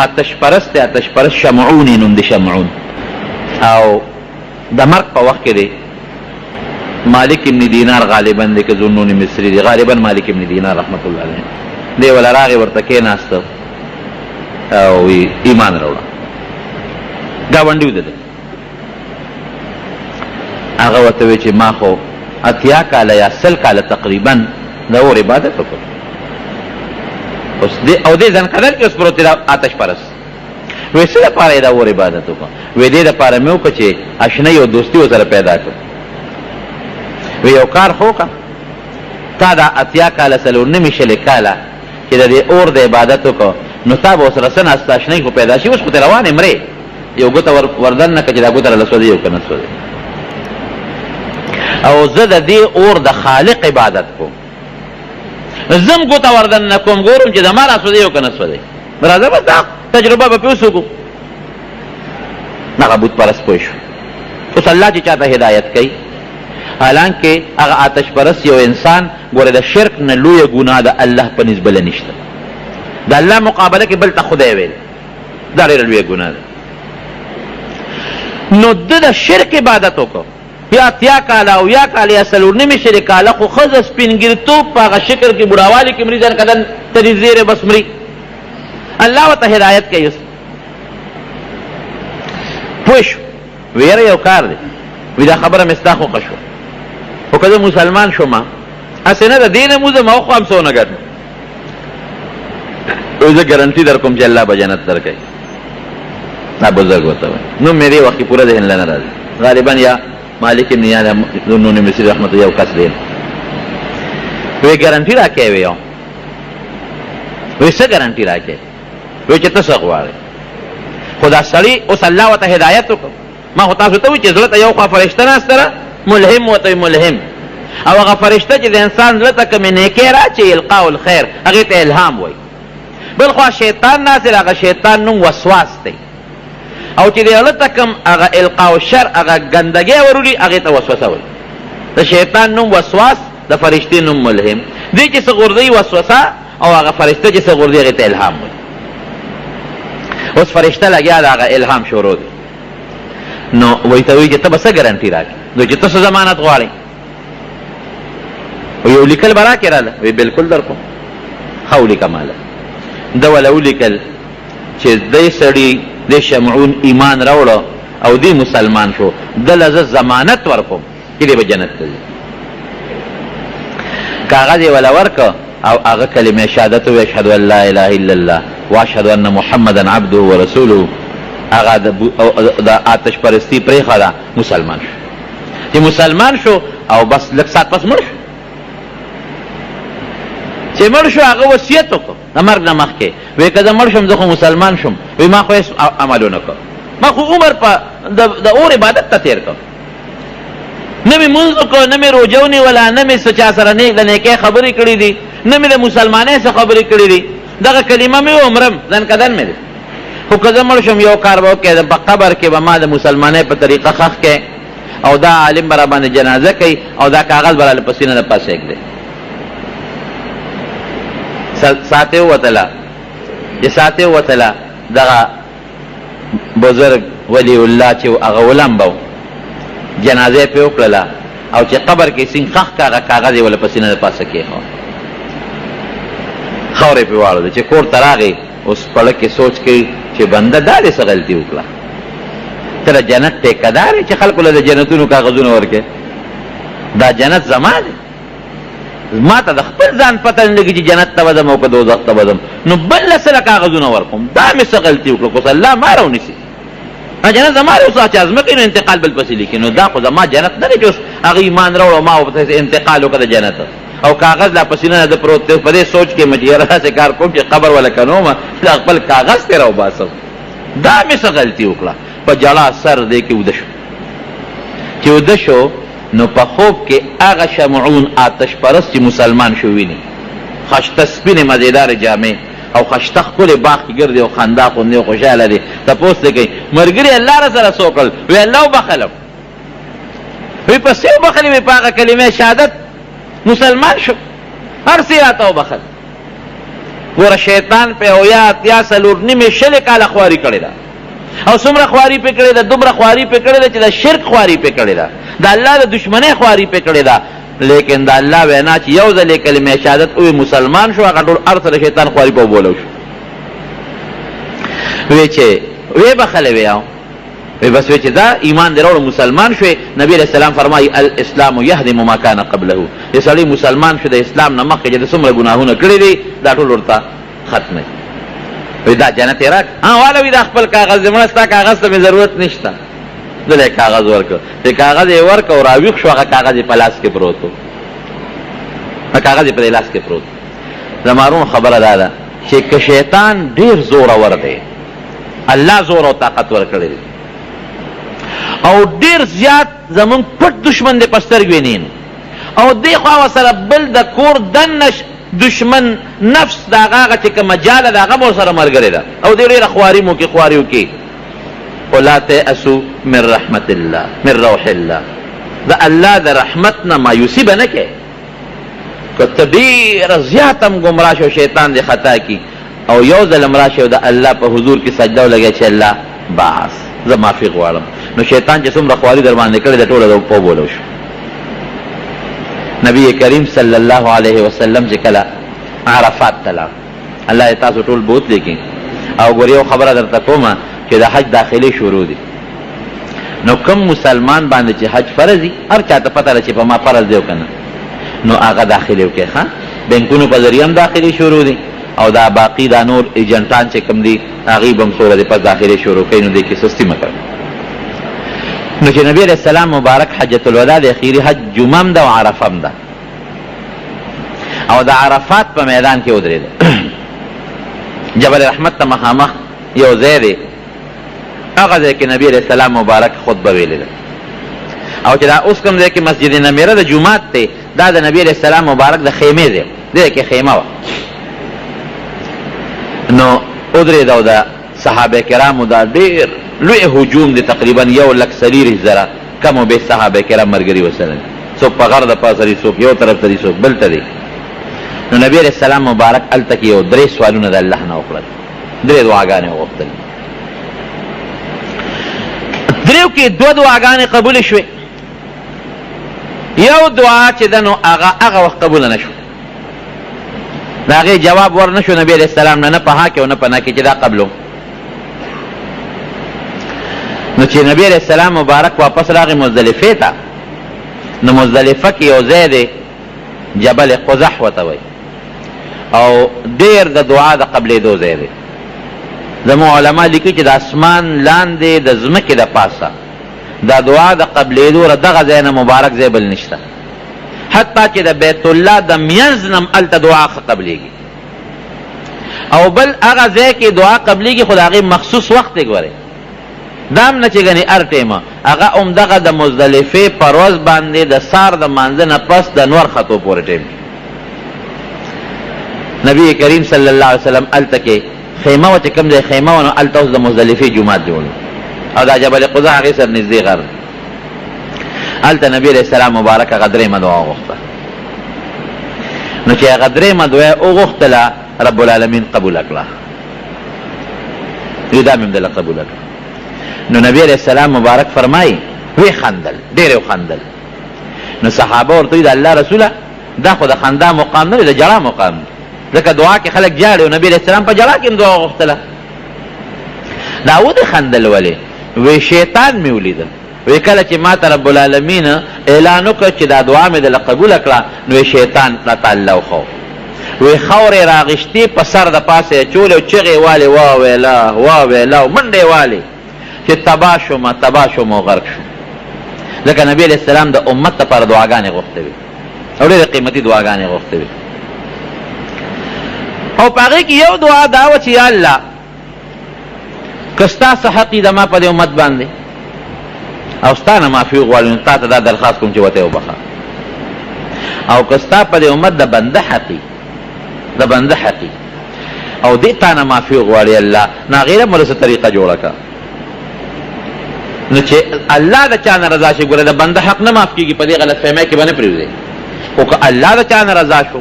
آتش پرست دی، آتش پرست شمعون نوم دی، شمعون. او د مرګ په وخت کې دی مالک ابن دینار غالبا دی که ذوالنون مصری دی، غالبا مالک ابن دینار رحمت الله علیه دی ولا راغی ورته کېناسته او ایمان راوړه، ګاونډي و ده. هغه ورته وی چې ما خو اتیا کاله یا سل کاله تقریبا د اور عبادت وکړ او دې ځان قدر کې اوس پروت دی آتش پرست. وی څه لپاره یې د اور عبادت وکړه؟ وی دې دپاره مې وکړه چې اشنۍ او دوستي ورسره پیدا کړم. وی یو کار خو وکړه، تا دا اتیا کاله څلور نمې شلې کاله چې د دې اور د عبادت وکړه نو تا به ورسره څه ناسته اشنۍ خو پیدا شي، اوس خو ترې روانې مرې، یو ګوته وردن نه کړه چې دا ګوته راله سوځي یو که نه سوځي. او زه د دې اور د خالق عبادت کوم، زم ګوته وردن نه کوم، ګورم چې د ما را سوځي یو که نه سوځي. راځه بس دا تجربه به پې اوس وکړو. هغه بت پرست پوه شو. اوس الله چې چاته هدایت کوي، حالانکه هغه آتش پرست یو انسان ګوره د شرک نه لویه ګناه د الله په نسبت بله نشته، د الله مقابله کې بل ته خدای ویل دا ډېره لویه ګناه ده. نو ده د شرک عبادت وکړو، یا اتیا کاله او یا کاله یا څلور نمې شلې کاله خو ښځه سپینګیرتوب په هغه شکل کې بوډاوالي کې مري، ځان قدر ترې زیرې بس مري. الله ورته هدایت کوي. اوس پوه شو، ویره یو کار دی. وی دا خبره مې ستا خوښه شوه، خو که زه مسلمان شوم هسې نه د دې نه موزم او خو هم څونه ګټم. زه ګرنټي در کوم چې الله به جنت درکوي. دا بزرګ ورته وایي. نوم مې دې وخت کې پوره ذهن له نه راځي، غالبا یا مالک ابن یا ذوالنون مصری رحمت یو کس دی. وی ګرنټي راکوي. وی وی څه ګرنټي راکوي؟ وی چې ته څه غواړې؟ خو دا سړي اوس الله ورته هدایت وکړو. ما خو تاسو ته وایي چې زړه ته یو خوا فرشته ناسته ده، ملهم ورته ملهم، او هغه فرشته چې د انسان زړه ته کومې نیکۍ راچوي القاء الخیر هغې ته الهام وایي. بل خوا شیطان ناصر، هغه شیطان نوم وسواس دی، او چې د زړه ته کوم هغه القاء الشر هغه ګندګۍ وروړي هغې ته وسوسه وایي. د شیطان نوم وسواس، د فرشتې نوم ملهم. دې چې څه غورځوي وسوسه، او هغه فرشته چې څه غورځوي هغې ته الهام وایي. اوس فرشته لګیا د هغه الهام شروع دی. نو وایي ته وایي چې ته به څه ګرنټي راکړې؟ نو چې ته څه ضمانت غواړې؟ یو لیکل به راکړې راله؟ وایي بلکل در کوم. ښه ولیکه ماله. ده وله ولیکل چې دی سړي د شمعون ایمان راوړه او دی مسلمان شو، دله زه ضمانت ورکوم چې دی به جنت ته ځي. کاغذ یې وله ورکه او هغه کلمه شهادت وی اشهد ان لا اله الا الله واشهد ان محمدا عبده ورسوله. هغه د آتش پرستی پرېښوده، مسلمان شو. چې مسلمان شو او بس لږ ساعت پس مړ شو. چې مړ شو هغه وصیت وکړو د مرګ نه مخکې، وی که زه مړ شم زه خو مسلمان شم، وی ما خو هېڅ عملونه کړ، ما خو عمر په د اور عبادت ته تېر کړ، نه مې مونځ وکړ، نه مې روژه ونیوله، نه مې څه چا سره د نیکۍ خبرې کړې دي، نه مې د مسلمانۍ څه خبرې کړې دي، دغه کلمه مې ومرم، ځان قدر مې دی. خو که زه مړ شم یو کار به وکړې، په قبر کې به ما د مسلمانۍ په طریقه ښخ کړې، او دا عالم به را باندې جنازه کوي، او دا کاغذ به راله په سینه نه پاسې ږدي. ساتې ووتله، چې ساتې ووتله دغه بزرګ ولی الله چې هغه ولمبه و، جنازه یې پرې وکړله، او چې قبر کې سینګ ښخ که هغه کاغذ یې وله په سینه نه پاسه کېښود، خاورې پرې واړوده. چې کور ته راغی اوس پړه کې سوچ کوي چې بنده دا دې څه غلطي وکړه، ته د جنت ټیکهدار یې چې خلکو له د جنتونو کاغذونه ورکړې؟ دا جنت زما دی، ما ته د خپل ځان پته نه لګي چې جنت ته به ځم او که دوزخ ته به ځم، نو بل له سره کاغذونه ورکوم، دا مې څه غلطي وکړه، خو الله ما راونیسي. جنت زما دی، اوس چې ازمکې نو انتقال بل پسې لیکي، نو دا خو زما جنت نه دی چې اوس هغه ایمان راوړ ما ورپسې انتقال وکړه د جنت، او کاغذ لا پسې نه ده پروت دی. په دې سوچ کې مې چې داسې کار کوم چې قبر وله کنومه دا خپل کاغذ ترې راوباسم، دا مې څه غلطي وکړه. په جړا سر دی کې وده شو. چې وده شو نو په خوب کې هغه شمعون آتش پرست چې مسلمان شو ویني، خشته سپینې مزېدارې جامې او خشته ښکلې باغ کې ګرځي او خندا خوندې او خوشحاله دی. تپوس دی کوي ملګري الله را سره څه وکړل؟ وی الله وبخلم. وی په څه وبخلې؟ وی په هغه کلمې شهادت مسلمان شو، هر څه یې راته وبخل. ګوره شیطان په اویا اتیا څلور نیمې شلې کاله خواري کړې ده او څومره خواري پې کړې ده دومره خواري پې کړې ده چې د شرک خواري پې کړې ده د الله د دشمنۍ خواري پې کړې ده لیکن د الله وینا چې یو ځل یې کلمې شهادت ووی مسلمان شو هغه ټول هر څه د شیطان خواري په وبولو شو وی چې وی بخلی ویاو وی بس وی چې دا ایمان دی راوړو مسلمان شوی نبی علیہ السلام فرمایي الاسلام یهدم ما کان قبله چې سړی مسلمان شو د اسلام نه مخکې چې د څومره ګناهونه کړي دي دا ټول ورته ختموي وی دا جنت یې راک والا وی دا خپل کاغذ دی مړه ستا کاغذ ته مې ضرورت نشته دله یې کاغذ ورکړ چې کاغذ یې ورکړ او راویښ شو هغه کاغذ یې په لاس کې پروت و کاغذ یې په دې لاس کې پروت زمارون خبره دا ده چې که شیطان ډېر زورور دی الله زور او طاقت ورکړی دی او ډېر زیات زمونږ پټ دشمن دی په سترګو یې نین او دې خوا ورسره بل د کور دننه دشمن نفس د هغه چې کومه جاله ده هغه به ورسره ملګرې ده او دې ډېره خواري مو کې خواري وکړي ولا تیأسوا من رحمت الله من روح الله د الله د رحمت نه مایوسي به نه کوې که ته ډېره زیات هم ګمراه شو شیطان دې خطا کي او یو ځل هم راشي او د الله په حضور کې سجده ولګوې چې الله بس زه معافي غواړم نو شیطان چې څومره خواري در باندې کړې ده ټوله د وبولو شو نبی کریم صلی الله علیه وسلم چې کله عرفات ته لاړ الله یې تاسو ټول بوتلی کړي او ګورې یو خبره درته کومه چې د حج داخلي شروع دي نو کم مسلمان باندې چې حج فرض دي هر چاته پته ده چې په ما فرض دی او که نه نو هغه داخلي وکړي ښه بینکونو په ذریعه هم داخلي شروع دي او دا باقي دا نور ایجنټان چې کوم دي هغوی به هم څوره دي پس داخلي شروع کوي نو دې کې سستي مه کوئ نو چې نبی علیہ السلام مبارک حجت الوداع د اخیري حج جمعه هم ده او عرفه هم ده او د عرفات په میدان کې ودرېده جبل رحمت ته مخامخ یو ځای دی هغه ځای کې نبی علیہ السلام مبارک خطبه ویلې ده او چې دا اوس کوم ځای کې مسجد نمیره د جومات دی دا د نبی علیہ السلام مبارک د خیمې ځای دی کې خیمه وه نو ودرېده او د صحابه کرامو دا ډېر لوی هجوم دی تقریبا 1,40,000 کم و بیش صحابه کرام ملګري ورسره دي څوک په غر د پاسه دي څوک یو طرف ته دي څوک بل ته دي نو نبی علیہ السلام مبارک هلته کې یو 3 سوالونه د الله نه وکړل 3 دعاګانې وغوښتلې دریو کې 2 دعاګانې قبول شوې یو دعا چې ده نو هغه وخت قبول نه شو د هغې جواب ور نه شو نبی علیہ السلام نه په ها کې او نه په نه کې چې دا قبلو نو چې نبی علیہ السلام مبارک واپس راغی مزدلفې ته نو مزدلفه کې یو ځای دی جبل قزح ورته وایي او ډېر د دعا د قبلېدو ځای دی زموږ علما لیکي چې د اسمان لاندې د ځمکې د پاسه دا دعا د قبلېدو ر دغه ځای نه مبارک ځای بل نشته حتی چې د بیت الله د منځ نه هم هلته دعا ښه قبلېږي او بل هغه ځای کې دعا قبلېږي خو د هغې مخصوص وخت دی ګورئ دام نه چې ګنې هر ټیمه هغه همدغه د مزدلفې په ورځ باندې د سار د مانځه نه پس د نور ختو پورې ټیم نبی کریم صلی الله علیه وسلم هلته کې خیمه وه چې کوم ځای خیمه وه نو هلته اوس د مزدلفې جومات جوړ او دا جبل قزح هغې سره نږدې غر هلته نبی علیہ السلام مبارک هغه 3 دعا وغوښته نو چې هغه 3 دعا وغوښتله رب العالمین قبوله کړه دا مې هم دله قبوله کړه نو نبی علیہ السلام مبارک فرمایي وی خندل ډېر خندل نو صحابه ورته وی د الله رسوله دا خو د خندا مقام نه دی د جړا مقام دی ځکه دعا کې خلک جاړي او نبی علیہ السلام په جړا کې هم دعا وغوښتله دا ودې خندل ولې وی شیطان مې ولیده وی کله چې ما ته رب العالمین اعلان وکړ چې دا دعا مې دله قبوله کړه نو شیطان راته الله وښو وی خاورې راغشتې په سر د پاسه یې اچولې او چغې یې والې واویلا واویلا او منډې یې والې چې تبا شوم او غرق شوم ځکه نبی علیہ السلام د امت لپاره دعاګانې غوښتې وي او ډېرې قیمتي دعاګانې غوښتې وي او په هغې کې یو دعا دا وه چې یا الله که ستا څه حق وي زما په دې امت باندې او ستا نه معافي وغواړي نو تا ته دا درخواست کوم چې ورته یې وبخه او که ستا په دې امت د بنده حقي او دې تا نه معافي وغواړي الله نو هغې نه مرسته طریقه جوړه کړه نو چې الله د چا نه رضا شي ګوره د بنده حق نه معاف کېږي په دې غلط فهمۍ کې به نه پرېږدي خو که الله د چا نه رضا شو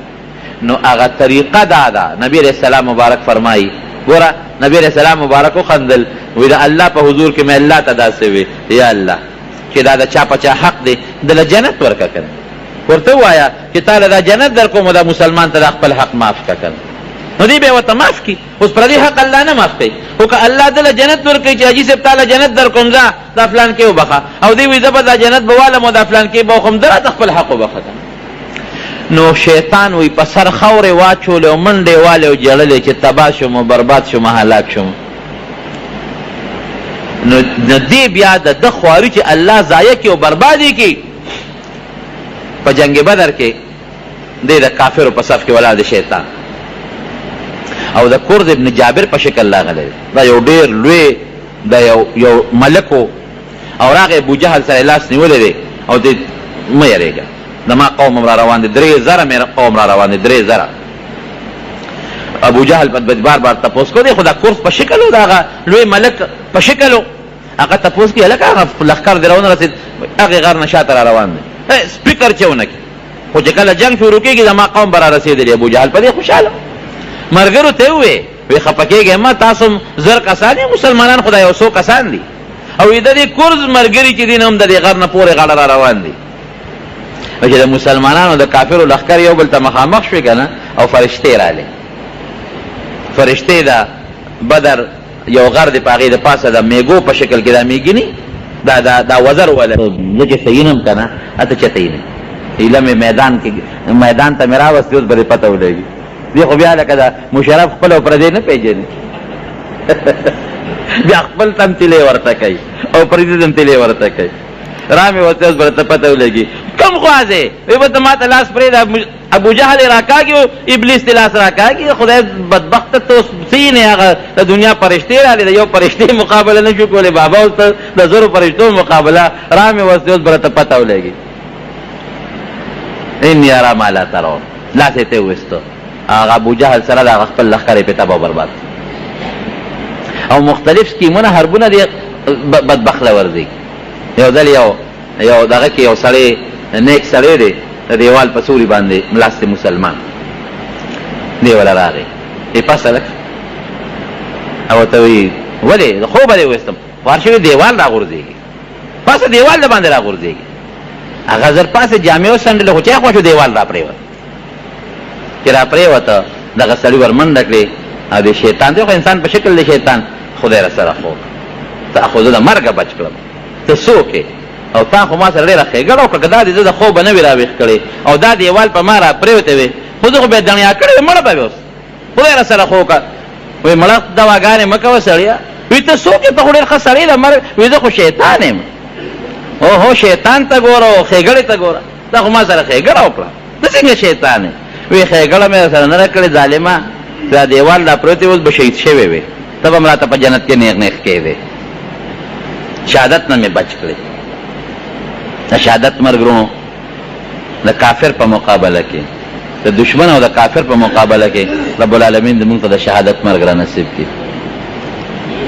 نو هغه طریقه دا ده. نبی علیہ السلام مبارک فرمایي، ګوره نبی علیہ السلام مبارک وخندل، وی د الله په حضور کې مې الله ته داسې وی، یا الله چې دا د چا په چا حق دی دله جنت ورکه کنه، ورته ووایه چې تاله دا جنت در کوم، دا مسلمان ته دا خپل حق معاف که کنه. نو دی به ورته معاف کړي، اوس پردي حق الله نه معاف کوي، خو که الله دله جنت ورکوي چې حاجي صاحب تاله جنت در کوم ځه دا فلان کې وبخه، او دی وایي زه به دا جنت به والم او دا فلان کې به وخم، ده راته خپل حق وبخه کنه. نو شیطان وی په سر خورې واچولې او منډې والې او جړلې چې تباه شم او برباد شم هلاک شم. نو دې بیا د ده خواري چې الله ضایع کړي او برباد یې کړي. په جنگ بدر کې دی د کافرو په صف کې ولاړ دی شیطان، او د کرد ابن جابر په شکل راغلی، دا یو ډېر لوی د یو ملک و، او راغی ابوجهل سره لاس نیولی دی او دی مه یېرېږه زما قوم را روان دی، 3,000 مې قوم را روان دی، 3,000. ابوجهل په بار بار تپوس کو دی، خو دا کورس په شکل و، د هغه لوی ملک په شکل و، هغه تپوس کړي هلکه هغه لښکر دې راونه رسېد، هغې غر نه شاته را روان دی، سپیکر چې ونه کړي، خو چې کله جنګ شروع کېږي زما قوم به را رسېدلي. ابوجهل په دې خوشحاله، ملګرو ته یې وویې وی خفه کېږئ مه، تاسو 1000 کسان یې مسلمانان، خو دا 100 کسان دي، او د دې کورز ملګري چې دي نه هم د دې غر نه پورې غاړه را روان دي. چې د مسلمانانو د کافرو لښکر یو بل ته مخامخ شوې که نه، او فرشتې راغلې، فرشتې د بدر یو غر دی په هغې د پاسه د میږو په شکل کې دا میږي دا وزر وله، زه چې صحیح که نه اته چته یې نه ایله مې میدان ته مې راوستې، اوس به دې پته ولګي. دی خو بیا لکه د مشرف خپل او پردی نه پیژني، بیا خپل تمثیلې ورته کوي او پردي تمثیلې ورته کوي. را مې ورته اوس به درته پته ولګي کوم خوا ځې، وایي به ته ما ته لاس پرېږده، ابوجهل یې راکاږي او ابلیس ته لاس راکاږي. خدای بدبخته ته اوس څه یې نه، هغه د دنیا فرشتې راغلې، د یو فرشتې مقابله نه شو کولی، بابا اوس ته د 1000 فرشتو مقابله. را مې ورته اوس به درته پته ولګي. اني ارى ما لا ترون، لاس یې ته وویسته، هغه ابوجهل سره د هغه خپل لښکر یې پې تباه برباد، او مختلف سکیمونه حربونه دې بدبخت له ورځي. یو ځل یو دغه کې یو سړی نیک سړی دی، د دیوال په سوري باندې ملاست مسلمان دی، وله راغی یې پسه لک او ورته وایي ولې د خوبه دې وویستم، خوار شوي دیوال را غورځېږي، پاسه دیوال د باندې را غورځېږي. هغه زر پاسې جامې وڅنډلې، خو چا خوښو دیوال را پرېوت، چې را پرېوته دغه سړي ور منډه کړې، او د شیطان دی خو انسان په شکل د شیطان، خدای را سره خوب ته خو زه د مرګه بچ کړم، ته څوک یې او تا خو ما سره ډېره ښېګړه وکړه، که دا دې زه د خوبه نه وي راویښ کړی او دا دیوال په ما را پرېوتی وې، خو زه خو بیا دڼیا کړی وې، مړه به وې، اوس خدای را سره خو وکړه. وایي مړه دواګانې مه کوه سړیه، وایي ته څوک یې، ته خو ډېر ښه سړی د مرګ، وایي زه خو شیطان یم. اوهو شیطان ته ګوره او ښېګړې ته ګوره، تا خو ما سره ښېګړه وکړه، ته څنګه شیطان یې؟ وی ښېګړه مې سره نه کړې ظالمه، دا دیوال را پروتې اوس به شهید شوی وې، ته به م راته په جنت کې نیغ نیغ کېدې، شهادت نه مې بچ کړې. د شهادت مرګ ورونو د کافر په مقابله کې، د دشمن او د کافر په مقابله کې رب العالمین دې موږ ته د شهادت مرګ را نصیب کړي.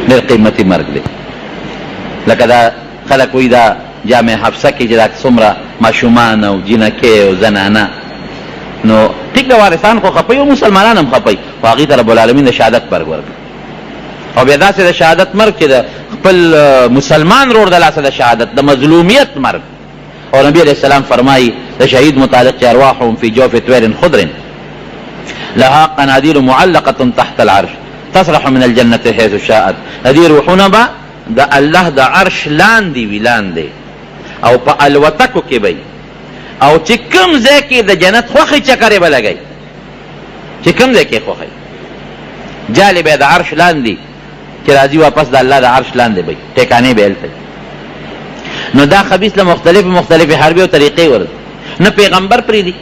ډېر قیمتي مرګ دی. لکه دا خلک وایي دا جامع حفصه کې چې دا څومره ماشومان او جینکې او زنانه، نو ټیک د وارثان خو خپوي او مسلمانان هم خپوي، خو هغې ته رب العالمین د شهادت مرګ ورکړي. او بیا داسې د شهادت مرګ چې د خپل مسلمان رور د لاسه د شهادت د مظلومیت مرګ. اور نبی علیہ السلام فرمائی د شهید متعلق چې ارواحهم فی جوف طیر خضر لها قنادیل معلقه تحت العرش تصرح من الجنة حيث شاءت. دې روحونه به د الله د عرش لاندې وي، لاندې او په الوتکو کې به، او چې کوم ځای کې د جنت خوښې چکرې به لګوي، چې کوم ځای کې خوښې جالې به د عرش لاندې، چې راځي واپس د الله د عرش لاندې به ټیکانې به هلته. نو دا خبیث له مختلفې حربې او طریقې ورځي. نه پیغمبر پرېږدي،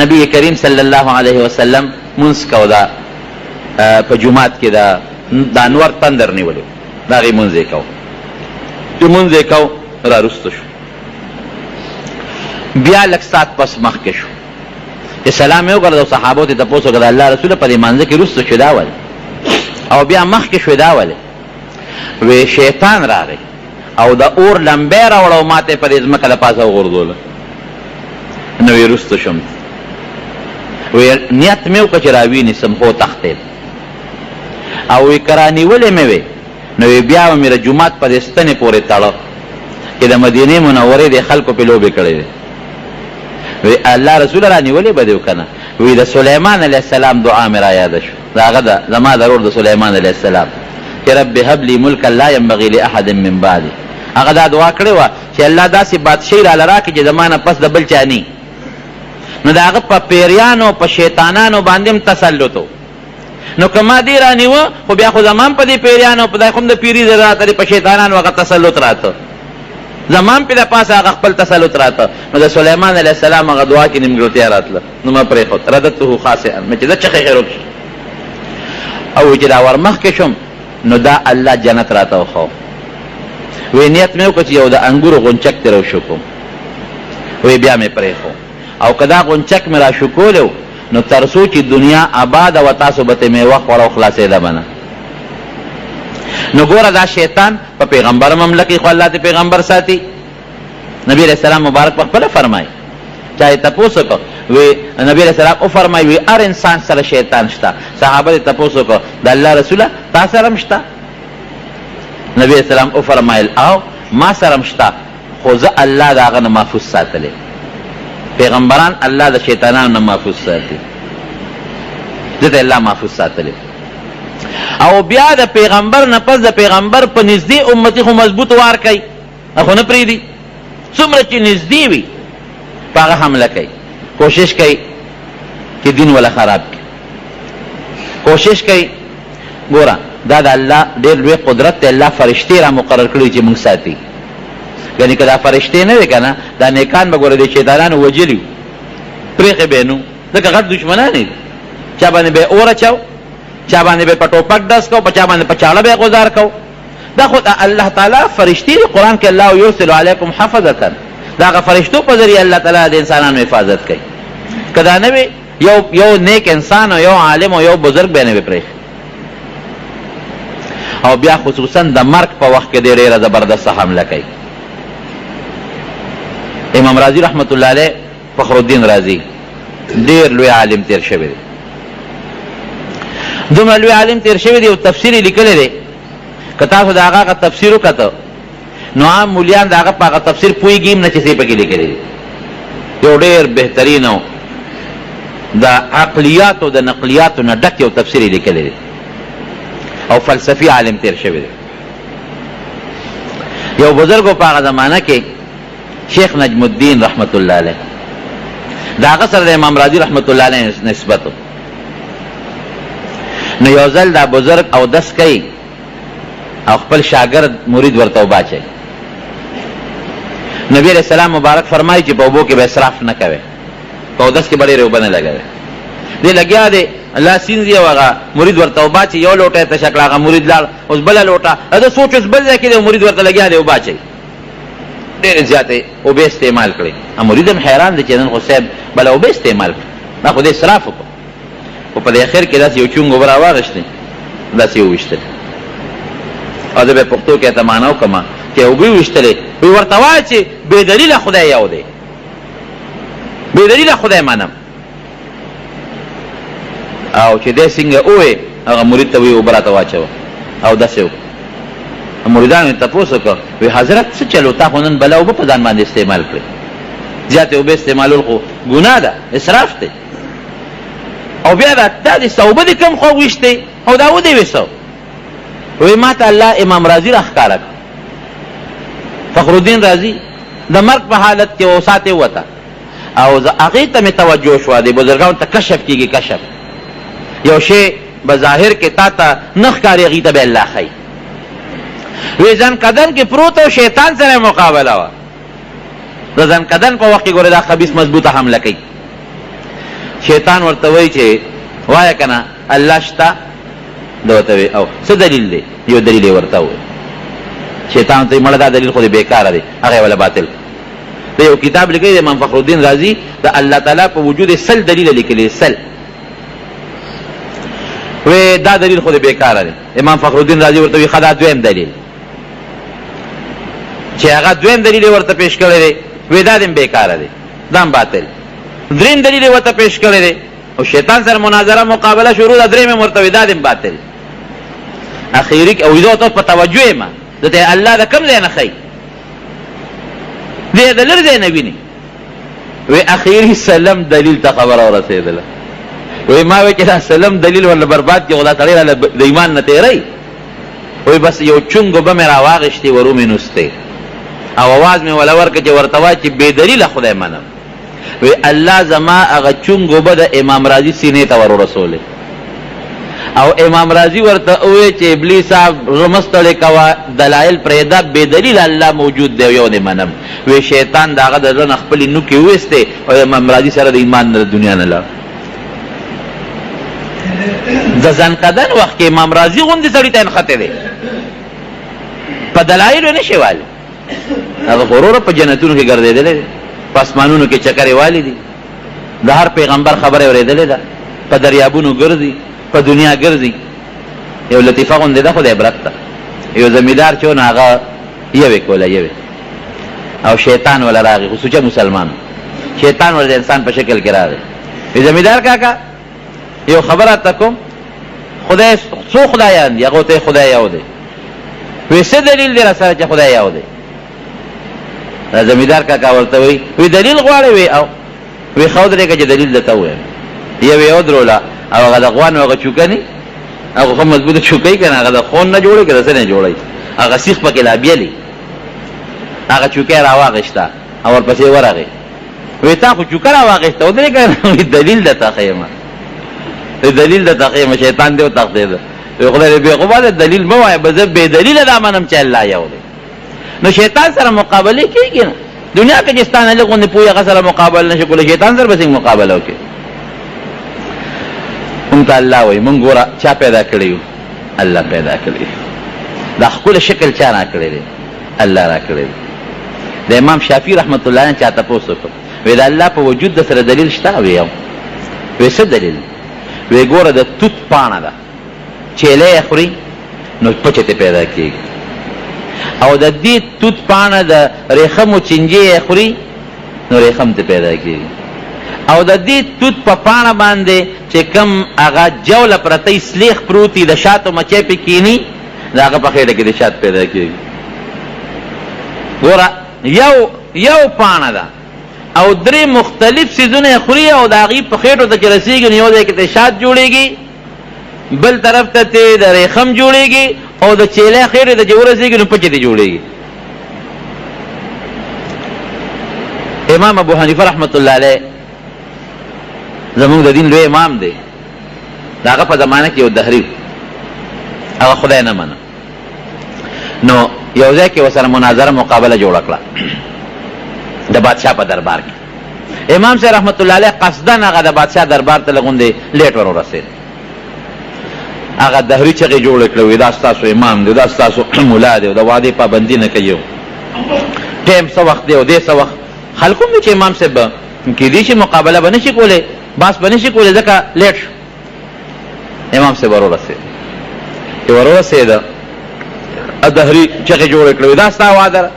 نبی کریم صلی الله علیه وسلم مونځ کو دا په جومات کې د انور تندر نیولی، د هغې مونځ یې کو، چې مونځ یې کو را رسته شو، بیا لږ ساعت پس مخکې شو چې سلام یې وکړه، د صحابو ته تپوس وکړه د الله رسوله په دې مانځه کې رسته شو دا ولې، او بیا مخکې شو دا ولې؟ وی شیطان راغی او د اور لمبې راوړه او ما ته یې په دې ځمکه د پاسه وغورځوله، نو یې رسته شوم. نیت مې وکړه چې راوینیسم خو تختید او وی که رانیولې مې وې نو بیا به مې د جومات په دې ستنې پورې تړه چې د مدینې منورې د خلکو پې لوبې کړې وې وی الله رسول رانیولې به دې که نه وی د سلیمان علیه السلام دعا مې را یاده شو د هغه زما ضرور د سلیمان علیه السلام چې رب هب لي ملکا لا ینبغي لاحد من بعدي هغه دا دعا کړې وه چې الله داسې بادشاهي راله راکړي چې زما نه پس د بل چا نه نو د هغه په پیریانو په شیطانانو باندې هم تسلط و نو که ما دې رانیوه خو بیا خو زمان په دې پیریانو په دا خو هم د پیري راته په شیطانانو هغه تسلط راته زمان پې د پاسه هغه خپل تسلط راته نو د سلیمان علیه السلام هغه دعا کې نیمګړتیا راتله نو ما پرېښود رددته خاسئا مې چې زه چخې خیر وکړي او چې دا ورمخکې شم نو دا الله جنت راته وښو وی نیت مې وکړه چې یو د انګورو غونچک ترې وشو کوم وی بیا مې پرېښو او که دا غونچک مې را شکولی و نو تر څو چې دنیا آباده وه تاسو به ترې میوه خوړه او خلاصېده به نه نو ګوره دا شیطان په پیغمبر مملکې خو الله ته پیغمبر ساتي نبی علیہ السلام مبارک په خپله فرمایي چا یې تپوس وکړه وی نبی علیہ السلام وفرمایي وی هر انسان سره شیطان شته صحابه یې تپوس وکړه د الله رسوله تا سره هم شته نبی علیہ السلام وفرمایل او ما سره هم شته خو زه الله د هغه نه محفوظ ساتلی پیغمبران الله د شیطانانو نه محفوظ ساتي دته الله محفوظ ساتلی او بیا د پیغمبر نه پس د پیغمبر په نږدې امتي خو مضبوط وار کوي خو نه پرېږدي څومره چې نږدې وي په هغه حمله کوي کوشش کوي چې دین ولا خراب کړي کوشش کوي ګوره دا د الله ډېر لوی قدرت دی الله فرشتې را مقرر کړي چې موږ ساتي یعنې که دا فرشتې نه وي که نه دا نیکان به ګوره د شیطانانو وجلي پرېښې به یې نو ځکه غټ دشمنان دي چا باندې به یې اور اچو چا باندې به په ټوپک ډس کو په چا باندې په چاړه به یې غذار کو دا خو الله تعالی فرشتې دي قرآن کې الله یرسل علیکم حفظة دا هغه فرشتو په ذریعه الله تعالی د انسانانو حفاظت کوي که دا نه وي یو نیک انسان او یو عالم او یو بزرګ به یې نه وي پرېښی او بیا خصوصا د مرګ په وخت کې ډېره زبردسته حمله کوي امام رازي رحمت الله علیه فخر الدین رازي ډېر لوی عالم تیر شوی دی دومره لوی عالم تیر شوی دی او تفسیر یې لیکلی دی که تاسو د هغه تفسیر وکته نو عام مولیان د هغه په هغه تفسیر پوهېږي هم نه چې څه پکې لیکلی دی یو ډېر بهترین او د عقلیاتو د نقلیاتو نه ډک یو تفسیر یې لیکلی دی او فلسفی عالم تیر شوی دی یو بزرګو په هغه زمانه کې شیخ نجم الدین رحمت الله علیه د هغه سره د امام رازي رحمت الله علیه نسبت نو یو ځل دا بزرګ اودس کوي او خپل شاګرد مرید ورته وباچوي نبی علیہ السلام مبارک فرمایي چې په اوبو کې به اسراف نه کوي په اودس کې به ډېرې اوبه نه لګوي دی لګیا دی الله سینځي او هغه مرید ورته وباچي یو لوټه یې تشه کړه هغه مرید لاړ اوس بله لوټه ده سوچ اوس بل ځای کې دی مرید ورته لګیا دی وباچوي ډېرې زیاتې اوبه استعمال کړې مرید هم حیران دی چې نن خو صاحب بله اوبه استعمال کړه ما خو دې اسراف وکړو خو په دې اخر کې داسې یو چونګ اوبه راواغېستې داسې یې وویشتلې او زه به یې پښتو کې ته معنا وکړم چې اوبه یې وویشتلې وی ورته وایه چې بې دلیله خدای یو دی بې دلیله خدای منم او چې دی څنګه ووې هغه مرید ته وی اوبه راته واچوه او داسې وکړه مریدانو یې تپوس وکړه وی حضرت څه چلو تا خو نن بله اوبه په ځان باندې استعمال کړې زیاتې اوبه استعمالول خو ګناه ده اسراف دی او بیا دا دې څه اوبه دې کم خو ویشتې او دا ودې ویسو وی ما ته الله امام رازي راښکاره کړه فخر الدین رازي د مرګ په حالت کې وساتې وته او هغې ته مې توجه شوه د بزرګانو ته کشف کېږي کشف یو شی به ظاهر کې تا ته نه ښکاري هغې ته به الله ښایي وی زنکدن کې پروت او شیطان سره مقابله وه د زنکدن په وخت کې ګوره دا خبیث مضبوطه حمله کوي شیطان ورته وایي چې وایه که نه الله شته ده ورته وایي او څه دلیل دی یو دلیل یې ورته وایي شیطان ته مړه دا دلیل خو دې بېکاره دی هغه یې وله باطل د یو کتاب لیکلی دی امام فخر الدین رازي د الله تعالی په وجود سل دلیله لیکلی سل وی دا دلیل خو دې بېکاره دی امام فخر الدین رازي ورته وایي ښه دا دویم دلیل چې هغه دویم دلیل یې ورته پیش کړی دی وی دا دې هم بېکاره دی دا هم باطل دریم دلیل یې ورته پیش کړی دی او شیطان سره مناظره مقابله شروع د درې مې مرتوی دا دم باطل اخیری او ایدو ته په توجه ما دته الله د کم ځای نه خی دې د لر ځای نه ویني وی اخیری سلام دلیل ته خبر اور رسیدله وی ما وی چې سلام دلیل ولا برباد کې غلا تړي د ایمان نه تیری وی بس یو چونګو به مې راواغشتي ورو مې نوسته او आवाज مې ولا ورکه چې ورتوا چې بے دلیل خدای منم وی الله زما هغه چونګو به د امام رازی سینې ته ور رسوله او امام رازی ورته وی چې ابلیس رمستل کوا دلائل پرېدا بے دلیل الله موجود دی یو نه منم وی شیطان داغه د ځن خپل نو کې وسته او امام رازی سره د ایمان د دنیا نه لا د ځان قدن وخت کې امام رازی غوندې سړی ته خطه دی په دلایل نه شیواله هغه غرور په جنتونو کې ګرځیدل پسمانونو کې چکرې والی دي د هر پیغمبر خبره اورېدلې ده په دریابونو ګرځي په دنیا ګرځي یو لطیفه غوندې ده خو د عبرت ده یو زمیدار چې نه هغه یوې کوله یوې او شیطان ولا راغی خصوصا مسلمان شیطان ول انسان په شکل کې راغی زمیدار کاکا یو خبره تکم خدای څو خدایان دی هغه ته خدای یو دی وې څه دلیل دی سره چې خدای یو دی زمیدار کاکا ورته وی دلیل غواړي وی او وی خو درې کې دلیل دته وې یو درولا او هغه د غوان هغه چوکني هغه مضبوطه چوکۍ کنه هغه د خون نه جوړي کړه څنګه جوړي هغه سیخ پکې لا بیلي هغه چوکۍ راواغښتا او ورپسې ورغی وی تا خو چوکۍ راواغښتا او درې کنه دلیل دته خیمه دلیل دته خیمه شیطان دی او تخته ده خدای به قوت دلیل مو وای به به دلیل دا منم چې الله یو دی نو شیطان سره مقابله کیږي نه دنیا کې جستانه له غونې پوهه غسر مقابله نشي کولای شیطان سره به مقابله وکړي انت الله وای مونږ ګوره چا پیدا کړیو الله پیدا کړی دا خپل شکل چا نه کړی دی الله را کړی د امام شافعي رحمت الله علیه چاته پوښتنه وکړه وی دا الله په وجود د سره دلیل شته وی وی څه دلیل وی ګوره د توت پانه ده چیلې خوري نو پچته پیدا کیږي او د دې توت پانه د ریخمو چنجي خوري نو ریخم ته پیدا کیږي او د دې توت په پانه باندې چې کم هغه جوله پرته سلیخ پروتي د شاتو مچې پکینی داغه په خېټه کې د شات پیدا کیږي ګوره یو پانه ده او درې مختلف سيزونه خوري او داغي په خېټو ته رسیږي یو ځای کې د شات جوړيږي بل طرف ته د ریخم جوړيږي او د چيله خېټه د جوړېږي نو پچې دي جوړيږي امام ابو حنیفه رحمت الله علیه زموږ د دین لوی امام دی داغه په زمانه کې یو دهری هغه خدای نه منه نو یو ځای کې وسره مناظره مقابله جوړ کړه د بادشاہ په دربار کې امام صاحب رحمت الله علیه قصدن هغه د بادشاہ دربار ته لغوندې لیټ ور ورسېد هغه دهری چې جوړ کړو دا تاسو امام دی دا تاسو مولا دی دا وعده پابندی نه کوي ټیم څو وخت دی او دې څو وخت خلکو چې امام صاحب کې دې چې مقابله باندې شي کوله باس باندې شي کوله ځکه لیټ امام صاحب ورسېد دهری چې جوړ کړو دا تاسو وعده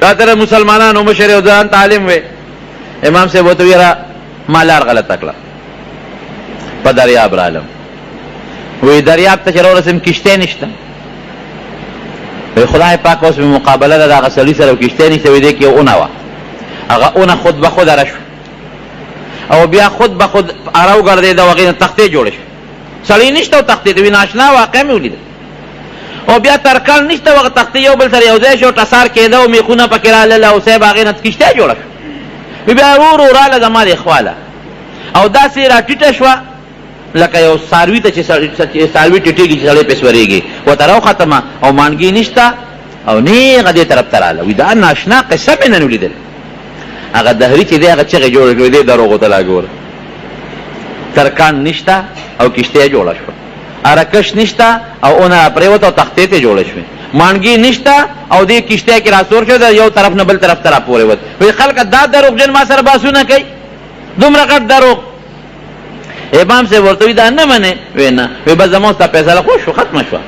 دا مسلمانانو مشر او ځان تعلیم وې امام صاحب وته ویرا مالار غلط کړه په دریاب عالم وی دریاب ته چرور سم کشته نشته وی خدای پاک اوس په مقابله د هغه سړي سره کشته نشته وی دې کې اونه وا هغه اونه خود به خود راشو او بیا خود به خود اراو ګرځي دا وغینه تختې جوړ شي سړی نشته او تختې دی ناشنا واقع مې ولید او بیا ترکل نشته وغه تختې یو بل سره یو ځای شو ټسار کېده او میخونه پکې رااله او صاحب هغه نت کشته جوړ شو بیا ورو رااله زماره اخواله او دا سي را ټیټه شو لکه یو ساروی ته چې ساروی ټیټیږي چې سړی پسوريږي و تراو ختمه او مانګي نشته او نه غدي طرف تراله وی دا ناشنا قصه مې نه ولیدل هغه دهری چې دی هغه چې جوړ کړی دی دروغ ته لاګور ترکان نشته او کشته جوړه شو ارکش نشته او اونه پریوت او تختې ته جوړ شو مانګي نشته او دې کشته کې راسور شو یو طرف نه بل طرف ترا پورې وت وی خلک دا دروغ جن ما سره باسونه کوي دومره غټ دروغ امام سے ورته دا نه منه وینا وی بس زموږ ته فیصله خو شو ختم شو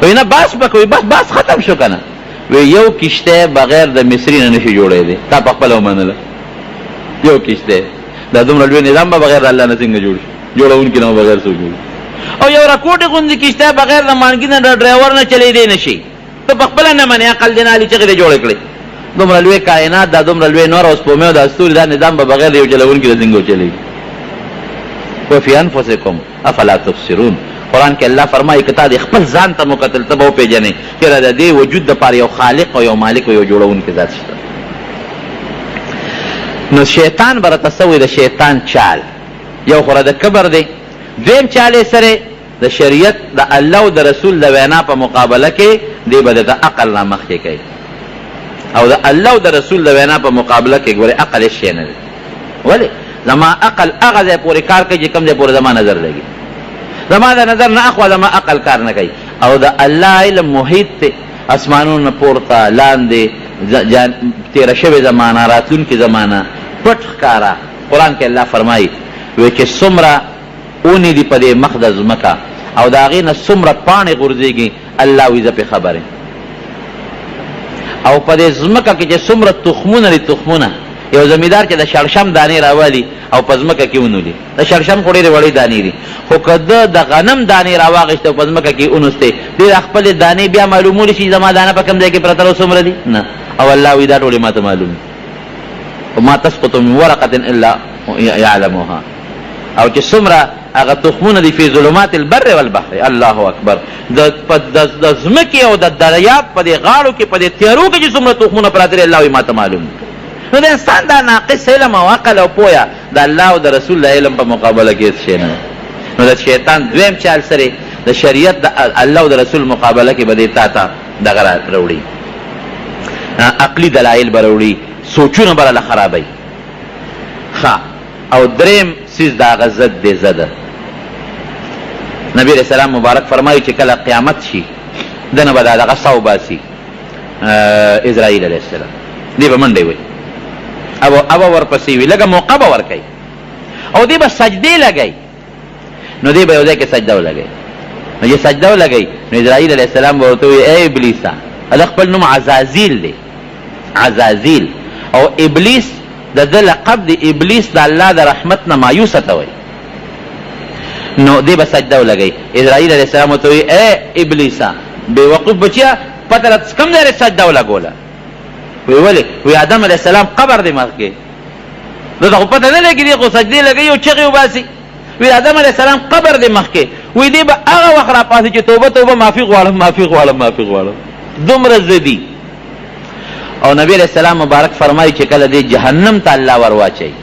وینا باس بکوي بس ختم شو کنه وی یو کشته بغیر د مصری نه نشي جوړې دي تا په خپل ومنله یو کشته دا دومره لوی نظام به بغیر د الله نه څنګه جوړ شي؟ جوړونکي نه بغیر څوک جوړ. او یو راکوټې غوندې کشته بغیر د مانګي نه د ډرایور نه چلیدی نه شي. ته په خپله نه منې، عقل دې نه حالي چغې دې جوړې کړې. دومره لوی کائنات، دا دومره لوی نور او سپومې او دا ستوري، دا نظام به بغیر د یو چلونکي نه څنګه وچلېږي؟ وفي انفسکم افلا تبصرون. قرآن کې الله فرمایي که تا د خپل ځان ته مکتل ته به وپېژنې چې د دې وجود دپاره یو خالق او یو مالک او یو جوړونکی ذات شته. نو شیطان به راته څه وایي؟ د شیطان چال یو خو د کبر دی، دویم چال یې سره د شریعت د الله او د رسول د وینا په مقابله کې دی به د عقل نه مخکې کوي. او د الله او د رسول د وینا په مقابله کې ګورې عقل هېڅ شی نه دی. ولې؟ زما عقل هغه ځای پورې کار کوي چې کوم ځای پورې زما نظر لګي. زما د نظر نه اخوا زما عقل کار نه کوي. او د الله علم محیط دی، اسمانونو نه پورته لاندې تېره شوې زمانه، راتلونکې زمانه پټ ښکاره. قرآن کې الله فرمایي وایي چې څومره اونې دي په دې مخ د ځمکه او د هغې نه څومره پاڼې غورځېږي، الله وایي زه پې خبر یم. او په دې ځمکه کې چې څومره تخمونه دي، تخمونه یو زمیندار چې د شړشم دانې راوالي او په ځمکه کې ونولي، د شړشم خو ډېرې وړې دانې دي، خو که ده د غنم دانې راواغېسته او په ځمکه کې ونوستې، دې د خپلې دانې بیا معلومولی شي زما دانه په کوم ځای کې پرته ده څومره دي؟ نه. او الله وایي دا ټولې ما ته معلوم دي. وما تسقط من ورقة الا يعلمها. او چې څومره هغه تخمونه دي فی ظلمات البر والبحر. الله اکبر. د ځمکې او د دریاب په دې غاړو کې، په دې تیارو کې چې څومره تخمونه پراته دي، الله وایي ما ته معلوم دي. نو د انسان دا ناقص علم او عقل او پوهه د الله او د رسول د علم په مقابله کې هېڅ شی نه. نو د شیطان دویم چال سره د شریعت د الله او د رسول مقابله کې به دې تا ته دغه راوړي، عقلي دلایل به راوړي، سوچونه به راله خرابوي. ښه. او دریم څیز د هغه ضد دی، ضده. نبی علیه السلام مبارک فرمایي چې کله قیامت شي دنه به دا دغه سا وباسي اسرائیل علیه السلام، دی به منډې وایي، ابا ورپسې وي، لږه موقع به ورکوي، او دی به سجدې لګوي. نو دی به یو ځای کې سجده ولګوي. نو چې سجده ولګوي نو اسرائیل علیه السلام به ورته وایي ای ابلیسه، هغه خپل نوم عزازیل دی، عزازیل. او ابلیس د ده لقب دی، ابلیس د الله د رحمت نه مایوسه ته وایي. نو دی به سجده ولګوي. اسرائیل علیه السلام ورته وایي ای ابلیسه، بېوقوف بچیه پته راته کوم ځای سجده ولګوله؟ وی ولې؟ وی آدم علیه السلام قبر دی مخکې، ده ته خو پته نه لګي، دی خو سجدې لګوي او چغې وباسي. وی آدم علیه السلام قبر دی مخکې، وی دی به هغه وخت راپاسي چې توبه توبه معافي غواړم، معافي غواړم، معافي غواړم. دومره ضدي. او نبی علیه السلام مبارک فرمایي چې کله دی جهنم ته الله ور واچوي،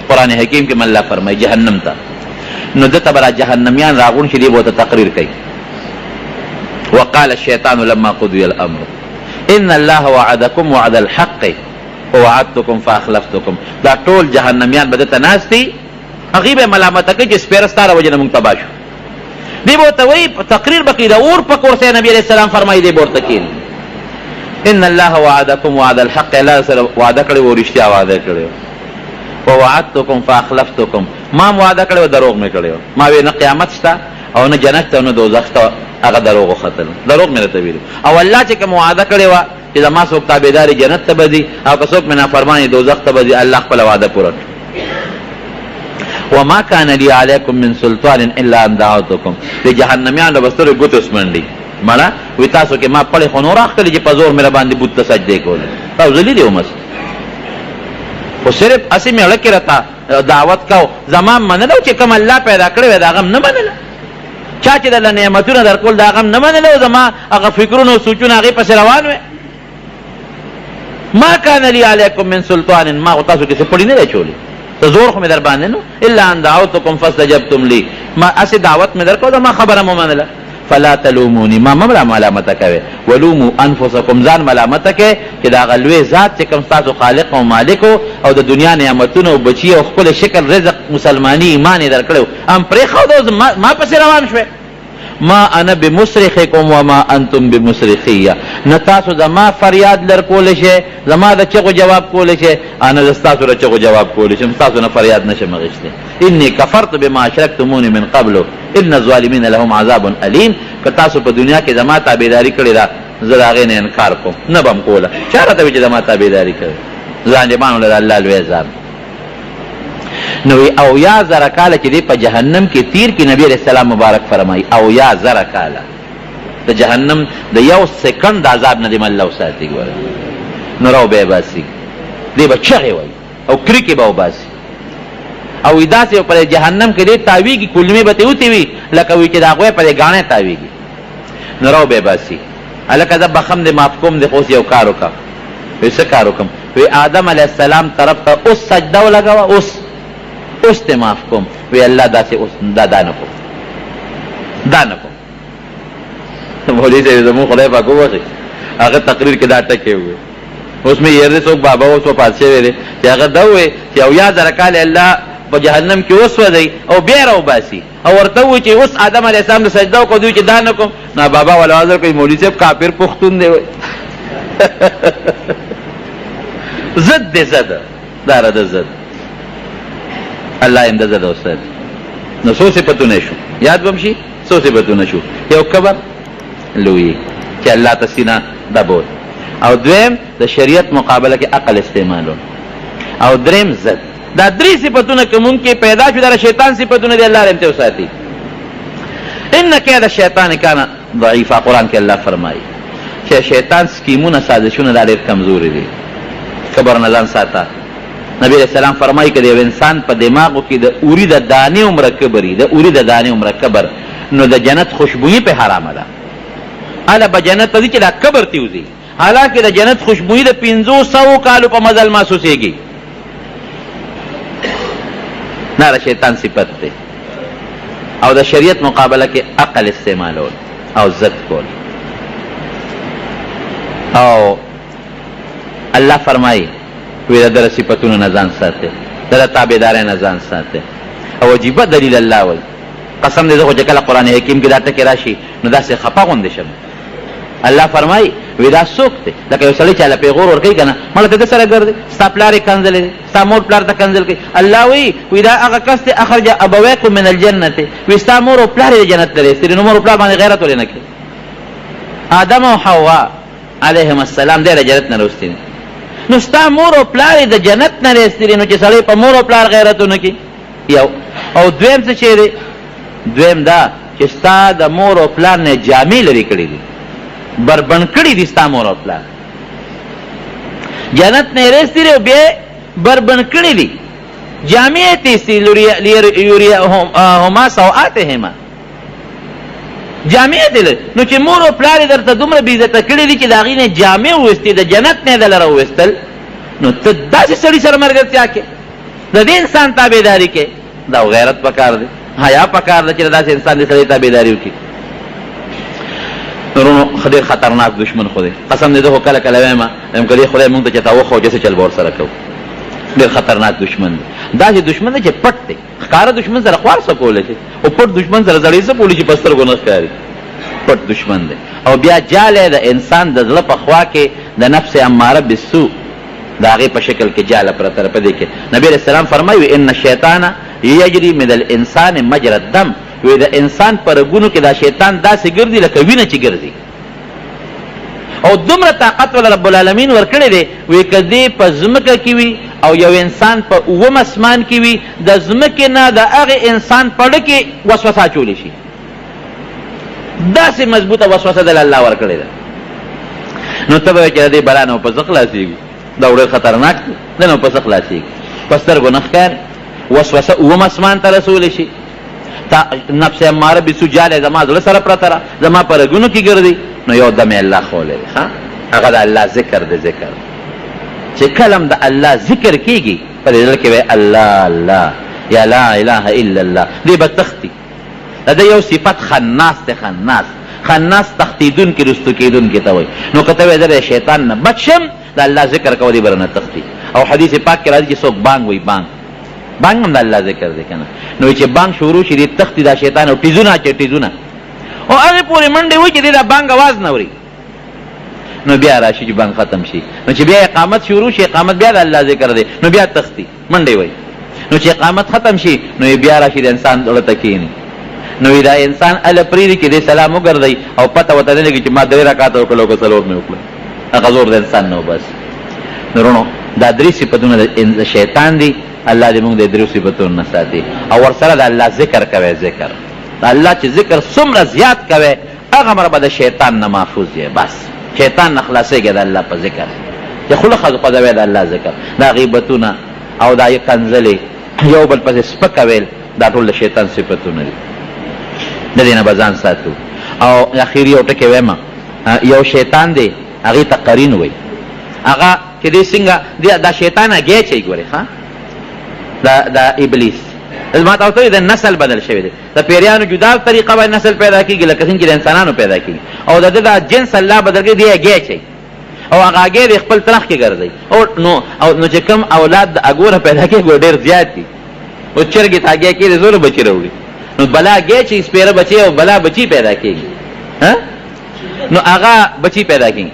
قرآن حکیم کې الله فرمایي جهنم ته، نو ده ته به را جهنمیان راغون شي، دی به ورته تقریر کوي. وقال الشیطان لما قضي الامر ان الله وعدكم وعد الحق ووعدتكم فاخلفتكم. دا ټول جهنميان به دته ناست دي، هغوی به ملامته کوي چې سپېره ستا د وجې نه موږ تباه شو. دی به ورته وایي تقریر به کوي، د اور په کور سره نبي علیه السلام فرمایي دی به ورته کښېني ان الله وعدكم وعد الحق، الله سره وعده کړې و، رښتیا وعده کړې و. ووعدتكم فاخلفتكم، ما وعده کړې و، دروغ مې کړې و. ما وی نه قیامت شته او نه جنت ته او نه دوزخ ته، هغه دروغ وختل، دروغ مې راته ویلي. او الله چې کوم وعده کړې وه چې زما څوک تابعداري جنت ته به ځي او که څوک مې نافرماني دوزخ ته به ځي، الله خپله وعده پوره کړه. وما كان لي عليكم من سلطان الا ان دعوتكم. د جهنميانو به سترګې ګوتې وسمنډي، مړه وي تاسو کې ما پړې خو نور اخلي چې په زور مې راباندې بت ته سجدې کولې، او ذلیل ومس، خو صرف هسې مې اړه کې راته دعوت کو، زما منلو چې کوم الله پیدا کړی وی د هغه نه منله. چا چې دله نعمتونه درکول د هغه هم نه منله، او زما هغه فکرونه او سوچونه هغې پسې روان وی. ما کان لی علیکم من سلطان، ما خو تاسو کې څه پړي نه دی اچولی، ته زور خو مې در باندې نو، الا ان دعوتکم فاستجبتم لی، ما هسې دعوت مې درکړو، زما خبره مو منله. فلا تلومونی، ما مملا ملامته کوي، ولومو انفسکم، ځان ملامته کوي چې دا هغه لوی ذات چې کوم ستاسو خالق او مالک او د دنیا نعمتونه او بچي او ښکلی شکل رزق مسلماني ایمان یې درکړی هم پرېښود، ما پسې روان شوې. ما انا بمصرخکم وما انتم بمصرخیه، نه تاسو زما فریاد لر کولی شئ، زما د چغو جواب کولی شئ، انا د ستاسو د چغو جواب کولی شم، ستاسو نه فریاد نشم اخیستی. انی کفرت بما اشرکتمونی من قبل ان الظالمین لهم عذاب علیم. که تاسو په دنیا کې زما تابعداري کړې ده، زه د هغې نه انکار کوم، نه به م کوله. چا راته وایي چې زما تابعداري کوي، ظالمانو له الله لوی عذاب. نو او یا زره کاله چې دی په جهنم کې تیر کې نبی علیہ السلام مبارک فرمایي او یا زره کاله د جهنم د یو سکند عذاب نه دی الله وساتي ګوره نو راو به باسي دی به چغې وایي او کرکې به وباسي او داسې پر جهنم کې دی تاویږي کلمې به تې وتې وي لکه وي چې د هغوی پرې ګاڼې تاویږي نو راو به باسي هلکه زه بخم دی معاف کوم دی خو اوس یو کار وکړه وی څه کار وکړم وی آدم علیه السلام طرف ته اوس سجده ولګوه اوس ته معاف کوم وی الله داسې اوس دا نه کوم دا نه کوم مولوي صاحب زموږ خدای پاک وبخښي هغه تقریر کې دا ټکې ووی اوس مې یېر دی څوک بابا اوس وفات شوی دی چې هغه دا ووی چې او یا زره کاله الله په جهنم کې وسوځئ او بیا راوباسي او ورته ووایي چې اوس آدم علیه السلام د سجده وکړو دوی چې دا نه کوم نو بابا والا عذر کوي مولوي صاحب کافر پښتون دی وایي ضد دی زده دا رده ضد الله یم د زده استاد نو څو صفتونه شو یاد بم شي څو صفتونه شو یو کبر لوی چې الله ته سینه دبول او دویم د شریعت مقابله کې عقل استعمالون او دریم ضد دا درې صفتونه کوم کې پیدا شو دا شیطان صفتونه دی الله رحمته وساتي ان کید الشیطان کان ضعیفا قرآن کې الله فرمایي چې شیطان سکیمونه سازشونه دا ډېر کمزوري دي کبر نه ځان ساته نبی علیہ السلام فرمایي که د یو انسان په دماغو کې د اوري د دانې عمره کبر وي د اوري د دانې عمره کبر نو د جنت خوشبویي په حرامه ده هله به جنت ته ځي چې دا کبر ته وځي حالانکه د جنت خوشبویي د 500 کالو په مزل محسوسېږي نه د شیطان صفت دی او د شریعت مقابله کې عقل استعمالول او ضد کول او الله فرمایي وی در صفتونو نه ځان ساتئ در تابعدارۍ نه ځان ساتئ او عجیبه دلیل الله وایي قسم دې زه خو چې کله قرآن حکیم کې دا ټکې راشي نو داسې خفه غوندې شم الله فرمایي وی دا څوک دی لکه یو سړی چې هله پیغور ورکوي که نه مړه ته ده سره ګرځي ستا پلار یې کنځلی دی ستا مور پلار ته کنځل کوي الله وی دا هغه کس دی اخرج ابویکم من الجنت وی ستا مور او پلار یې د جنت ته رسېدلي نو مور او پلار باندې غیرت ولې نه کوي آدم او حوا علیهم السلام دی د جنت نه راوستي نو ستا مور او پلار یې د جنت نه رسېدلي نو چې سړی په مور او پلار غیرت ونه کړي یو او دویم څه شی دی دویم دا چې ستا د مور او پلار نه جامې لرې کړي دي بربند کړي دي ستا مور او پلار جنت نه رسېدلي او بیا بربند کړي دي جامې یې تیستي لیریهما سوآتهما جامې یې دي نو چې مور او پلار یې درته دومره بېعزته کړي دي چې د هغې نه جامې وویستې د جنت نه یې دله راوویستل نو ته داسې سړي سره ملګرتیا کې د دې انسان تابعداري کې دا غیرت پکار دی حیا پکار ده چې داسې انسان دې سړی تابعداري وکړي ورونو ډېر خطرناک دشمن خو دی قسم دې زه خو کله کله وایم که دې خدای مونږ ته چېرته وښو چې څه چل به ورسره کوو ډېر خطرناک دشمن دی داسې دشمن دی چې پټ دی ښکاره دشمن سره خوار څه کولی شي او پټ دشمن سره زړې څه کولی شي په سترګو نه ښکاري پټ دشمن دی او بیا جالی د انسان د زړه په خوا کې د نفس اماره بالسوء د هغې په شکل کې جاله پرته په دې کې نبي علیه السلام فرمایي ان الشیطان یجري من الانسان مجرى الدم وی د انسان په رګونو کې دا شیطان داسې ګرځي لکه وینه چې ګرځي او دومره طاقت ول رب العالمین ورکړی دی وی که دې په ځمکه کې وي او یو انسان په اووم اسمان کې وي د ځمکې نه د هغې انسان په ړه کې وسوسه اچولی شي داسې مضبوطه وسوسه دل الله ورکړې ده نو ته به وایې چې د دې بلا نه په څه خلاصېږي دا ډېر خطرناک دی ده نه په څه خلاصېږي په سترګو نه ښکاري وسوسه اووم اسمان ته رسولی شي نفس اماره بسو جالی زما زړه سره پرته ده زما په رګونو کې ګرځي نو یو دم الله خولی دی هغه د الله ذکر دی ذکر چې کله هم د الله ذکر کېږي په دې زړه کې وایي الله الله یا لا اله الا الله دې به تښتي د ده یو صفت خناس دی خناس تښتېدونکي رستو کېدونکي ته وایي نو که ته وایې زه د شیطان نه بچ شم د الله ذکر کوه دې به رانه تښتي او حدیث پاک کې راځي چې څوک بانګ وایي بانګ هم د الله ذکر دی که نه نو چې بانګ شروع شي دې تښتي دا شیطان او ټیزونه اچوي ټیزونه او هغې پورې منډې وایي چې دې دا بانګ اواز نه اوري نو بیا راشي چې بانګ ختم شي نو چې بیا اقامت شروع شي اقامت بیا د الله ذکر دی نو بیا تښتي منډې وایي نو چې اقامت ختم شي نو بیا راشي د انسان زړه ته کښېني نو دا انسان هله پرېږدي چې دې سلام وګرځوي او پته ورته نه لګي چې ما 3 رکعاته وکړل او که 4 مې وکړل هغه زور د انسان نه وباسي نو وروڼو دا 3 صفتونه د شیطان دي الله دې موږ د درو صفتونو نه ساتي. او ورسره د الله ذکر کوي. ذکر د الله چې ذکر څومره زیات کوي هغه مره به د شیطان نه محفوظ یې. بس شیطان نه خلاصېږي د الله په ذکر چې خوله خدوی د الله ذکر. دا غیبتونه او دا کنځلې یو بل پسې سپکه ویل دا ټول د شیطان صفتونه دي. د دې نه به ځان ساتو. او اخیر یو ټکی وایم، یو شیطان دی هغې ته قرین وایي. هغه چې دی څنګه دا شیطان اګی چی ګورې ښه دا ابلیس ما ته ورته د نسل بدل شوی دی. د پیریانو جدا طریقه باندې نسل پیدا کېږي لکه څنګه چې د انسانانو پیدا کېږي. او د ده دا جنس الله بدل کړي دی اګی چی او هغه اګی د خپل ترخ کې ګرځي. نو چې کوم اولاد د اګو نه پیدا کېږي ډېر زیات دي. اوس چرګې ته اګی کېږي زوره بچي راوړي. نو بلا اګی چې سپېره بچي او بلا بچي پیدا کېږي نو هغه بچي پیدا کېږي.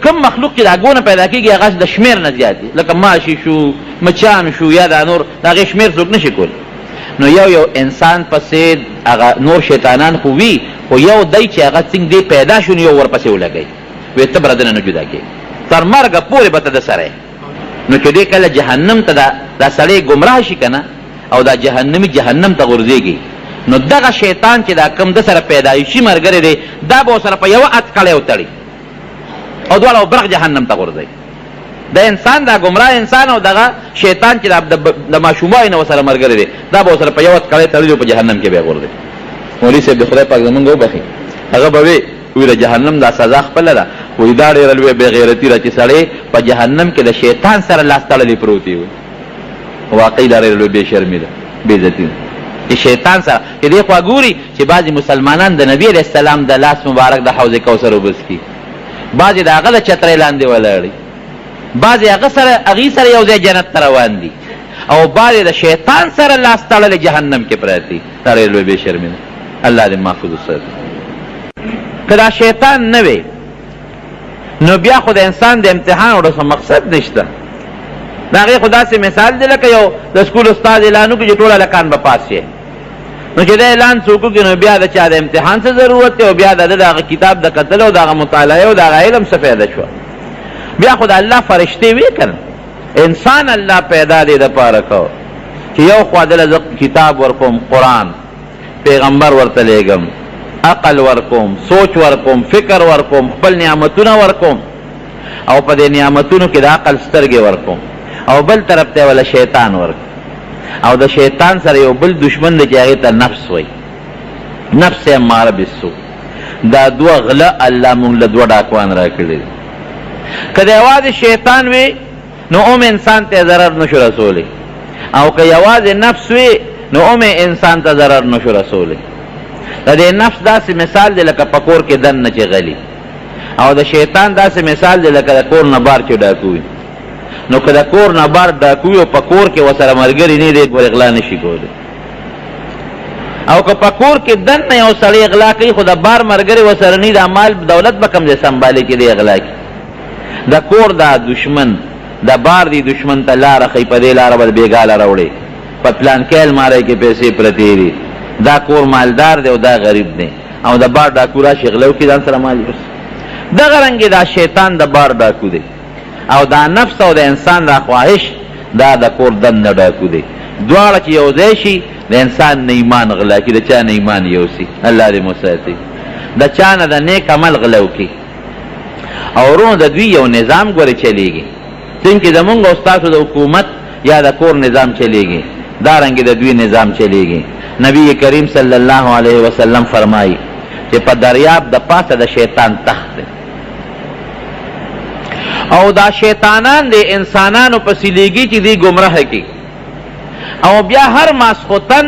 کم مخلوق چې د اګو نه پیدا کېږي هغه د شمېر نه زیات دي. لکه ماشي شو، مچان شو، یا دا نور د هغې شمېر څوک نشي کولی. نو یو انسان پسې هغه نور شیطانان خو وي، خو یو دی چې هغه څنګه دی پیدا شو نو یو ورپسې ولګوي وایي ته به ردنه نه جدا کېږي تر مرګه پورې به ته د سره یې. نو چې دی کله جهنم ته دا سړی ګمراه شي که نه او دا جهنمي جهنم ته غورځېږي نو دغه شیطان چې دا کم د سره پیدایشي ملګری دی دا به ورسره په یوه اتکړی وتړي او دواړه برق جهنم ته غورځوي. د انسان دا ګمراه انسان او دغه شیطان چې د ماشوموالي نه ورسره ملګری دی دا به ورسره په یوه اتکړی تړلي په جهنم کې بیا غورځوي. مولوي صاحب د خدای پاک زمونږ وبخي هغه به وي د جهنم دا سزا خپله ده. وایي دا ډېره لویه بېغیرتي ده چې سړی په جهنم کې د شیطان سره لاس تړلی پروت وي. واقعي دا ډېره لویه بېشرمي ده، بېعزتي ده چې شیطان سره چې دی خوا ګوري چې بعضې مسلمانان د نبي علیه السلام د لاس مبارک د حوض کوثر اوبه څښي، بعضې د هغه د چترۍ لاندې ولاړي، بعضې هغې سره یو ځای جنت ته روان دي، او بعضې د شیطان سره لاس تړلی جهنم کې پراته دي. دا ډېره لویه بېشرمي ده. الله دې محفوظ وساتي. که دا شیطان نه وي نو بیا خو د انسان د امتحان وړو مقصد نشته. د هغې خو داسې مثال دی لکه یو د سکول استاد اعلان وکړي چې ټول هلکان به پاس شي. نو چې دا اعلان څوک وکړي نو بیا د چا د امتحان څه ضرورت دی او بیا د هغه کتاب د کتلو او د هغه مطالعې او د هغه علم څه فایده شوه. بیا خو د الله فرشتې وي که نه انسان الله پیدا دی دپاره کو چې یو خوا دله زه کتاب ورکوم قرآن، پیغمبر ورته لیږم، عقل ورکوم، سوچ ورکوم، فکر ورکوم، خپل نعمتونه ورکوم او په دې نعمتونو کې د عقل سترګې ورکوم، او بل طرف ته ولا شیطان ورکوم. او د شیطان سره یو بل دشمن دی چې هغې ته نفس وایي، نفس اماره بالسوء. دا دوه غله الله مونږ له دوه ډاکوان راکړي دي. که د یوازې شیطان وي نو انسان ته ضرر نشو رسولی، او که یوازې نفس وي نو انسان ته ضرر نشو رسولی. د دې نفس داسې مثال دی لکه په کور کې دننه چې غلي، او د شیطان داسې مثال دی لکه د کور نه بار چې ډاکو وي. نو که د کور نه بار ډاکو وي او په کور کې ورسره ملګري نه دی غلا نشي کولی. او که په کور کې دننه یو سړی غلا کوي خو د بار ملګري ورسره نه د مال دولت به کوم ځای سنبالي چې دی غلا کوي. د کور دا دشمن د بار دی دشمن ته لاره ښیي په دې لاره به بېګاله راوړي، په پلان کې الماری کې پیسې پرتې دي، دا کور مالدار دی او دا غریب دی، او د بار ډاکو راشي غله وکړي ځان سره مال یوسي. دغه رنګې دا شیطان د بار ډاکو دی، او دا نفس او د انسان دا خواهش دا د کور دننه ډاکو دی. دواړه چې یو ځای شي د انسان نه ایمان غلا کړي، د چا نه ایمان یوسي. الله دې مو ساتي. د چا نه د نیک عمل غلا وکړي. او ورونو د دوی یو نظام ګورې چلیږي، څنګه چې زمونږ او ستاسو د حکومت یا د کور نظام چلیږي دارنګې د دوی نظام چلیږي. نبی کریم صلی الله علیه وسلم فرمایي چې په دریاب د پاسه د شیطان تخت دی، او دا شیطانان د انسانانو پسې لیږي چې دوی ګمراه کړي، او بیا هر ماسخوتن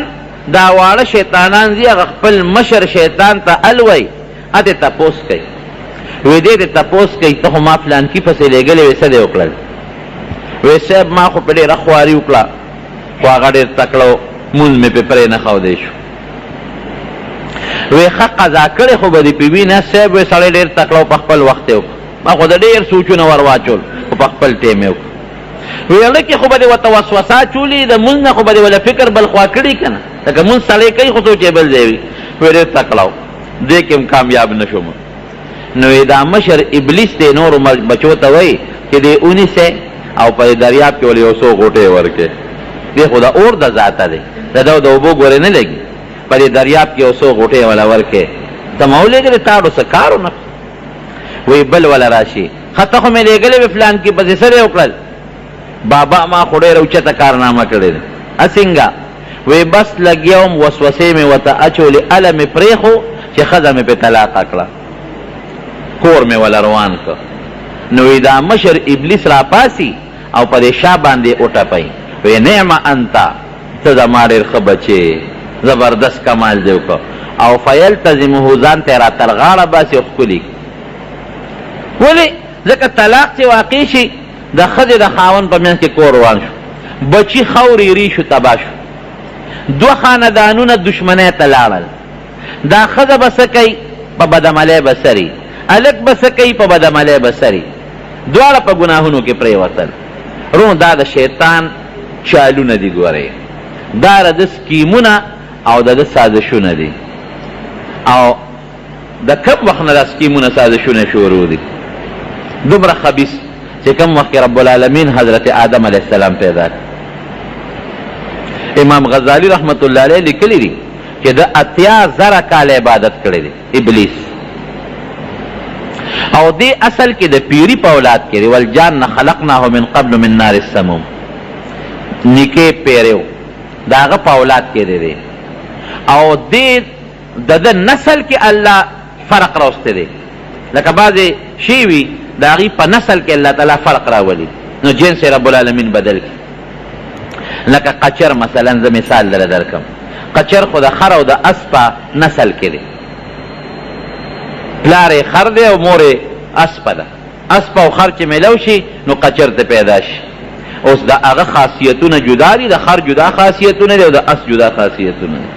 دا واړه شیطانان دي هغه خپل مشر شیطان ته الوی اتې تپوس کوي، وی دې ته تپوس کوي ته خو ما فلانکي پسې لیږلی وی څه دې وکړل؟ وی صاحب ما خو په ډېره خواري وکړه خو هغه ډېر تکړه و مونځ مې پې پرې نه ښودی شو. وی ښه قضا کړې خو به دې پې وي نه صاحب وی سړی ډېر تکړه و په خپل وخت یې وکړه، ما خو د ډېر سوچونه ور واچول خو په خپل ټیم یې وکړه. وی هلکې خو به دې ورته وسوسه اچولي د مونځ نه خو به دې وله فکر بل خوا کړي که نه، لکه مونځ سړی کوي خو سوچ یې بل ځای وي. وی ډېر تکړه و دې کې هم کامیاب نه شوم. نو دا مشر ابلیس دی نورو بچو ته وایي چې دې ونیسئ او په دریاب کې ولې یو څو غوټې ورکړې دی خو د اور د ذاته دی د د اوبو ګورې نه لګي په دې دریاب کې یو څو غوټې ولا ورکې ته ما ولېږلې تاړو څه کارو نه وی بل ولا راشي خطه خو مې لېږلې وې فلان کې پسې سره وکړل بابا ما خو ډېره اوچته کارنامه کړې ده اسنګه وی بس لګیوم وسوسې مې ورته اچولې اله مې پرېښو چې ښځه مې پې طلاقه کړه کور مې ولا روان کړ نو وی دا مشر ابلیس را پاسي او په دې شا باندې وټپئ وی نعم انت ته زما ډېر ښه بچې زبردست کمال دې وکړ او فیلتزمه ځان ته یې را تر غاړه باسي او ښکلي ولې ځکه طلاق چې واقع شي د ښځې د خاوند په منځ کې کور روان شو بچي خورېري شو تباه شو دوه خاندانونه دشمنۍ ته لاړل دا ښځه به څه کوي په بدعملۍ به سري هلک به څه کوي په بدعملۍ به سري دواړه په ګناهونو کې پرېوتل رو دا د شیطان چالونه دي ګورئ دا د سکیمونه او د سازشونه دي او د کم وخت نه دا سکیمونه سازشونه شروع دي دومره خبیث چې کم وخت رب العالمین حضرت آدم علیه السلام پیدا کړ امام غزالی رحمت الله علیه لیکلی دي چې د 80,000 کال عبادت کړی دی ابلیس او دی اصل کې د پیری په اولاد کې دی والجان خلقناه من قبل من نار السموم نیکه پیریو دا هغه په اولاد کې دی او دی د نسل کې الله فرق راوسته دی لکه بعضې شی وي د هغې په نسل کې الله تعالی فرق راولي نو جنس رب العالمین بدل کړي لکه قچر مثلا زه مثال دره درکم قچر خو د خر او د اس په نسل کې دی پلار یې خر دی او مور یې اسپه ده اسپه او خر چې میلو شي نو قچر ته پیدا شي اوس د هغه خاصیتونه جدا دي د خر جدا خاصیتونه دي او د اس جدا خاصیتونه دي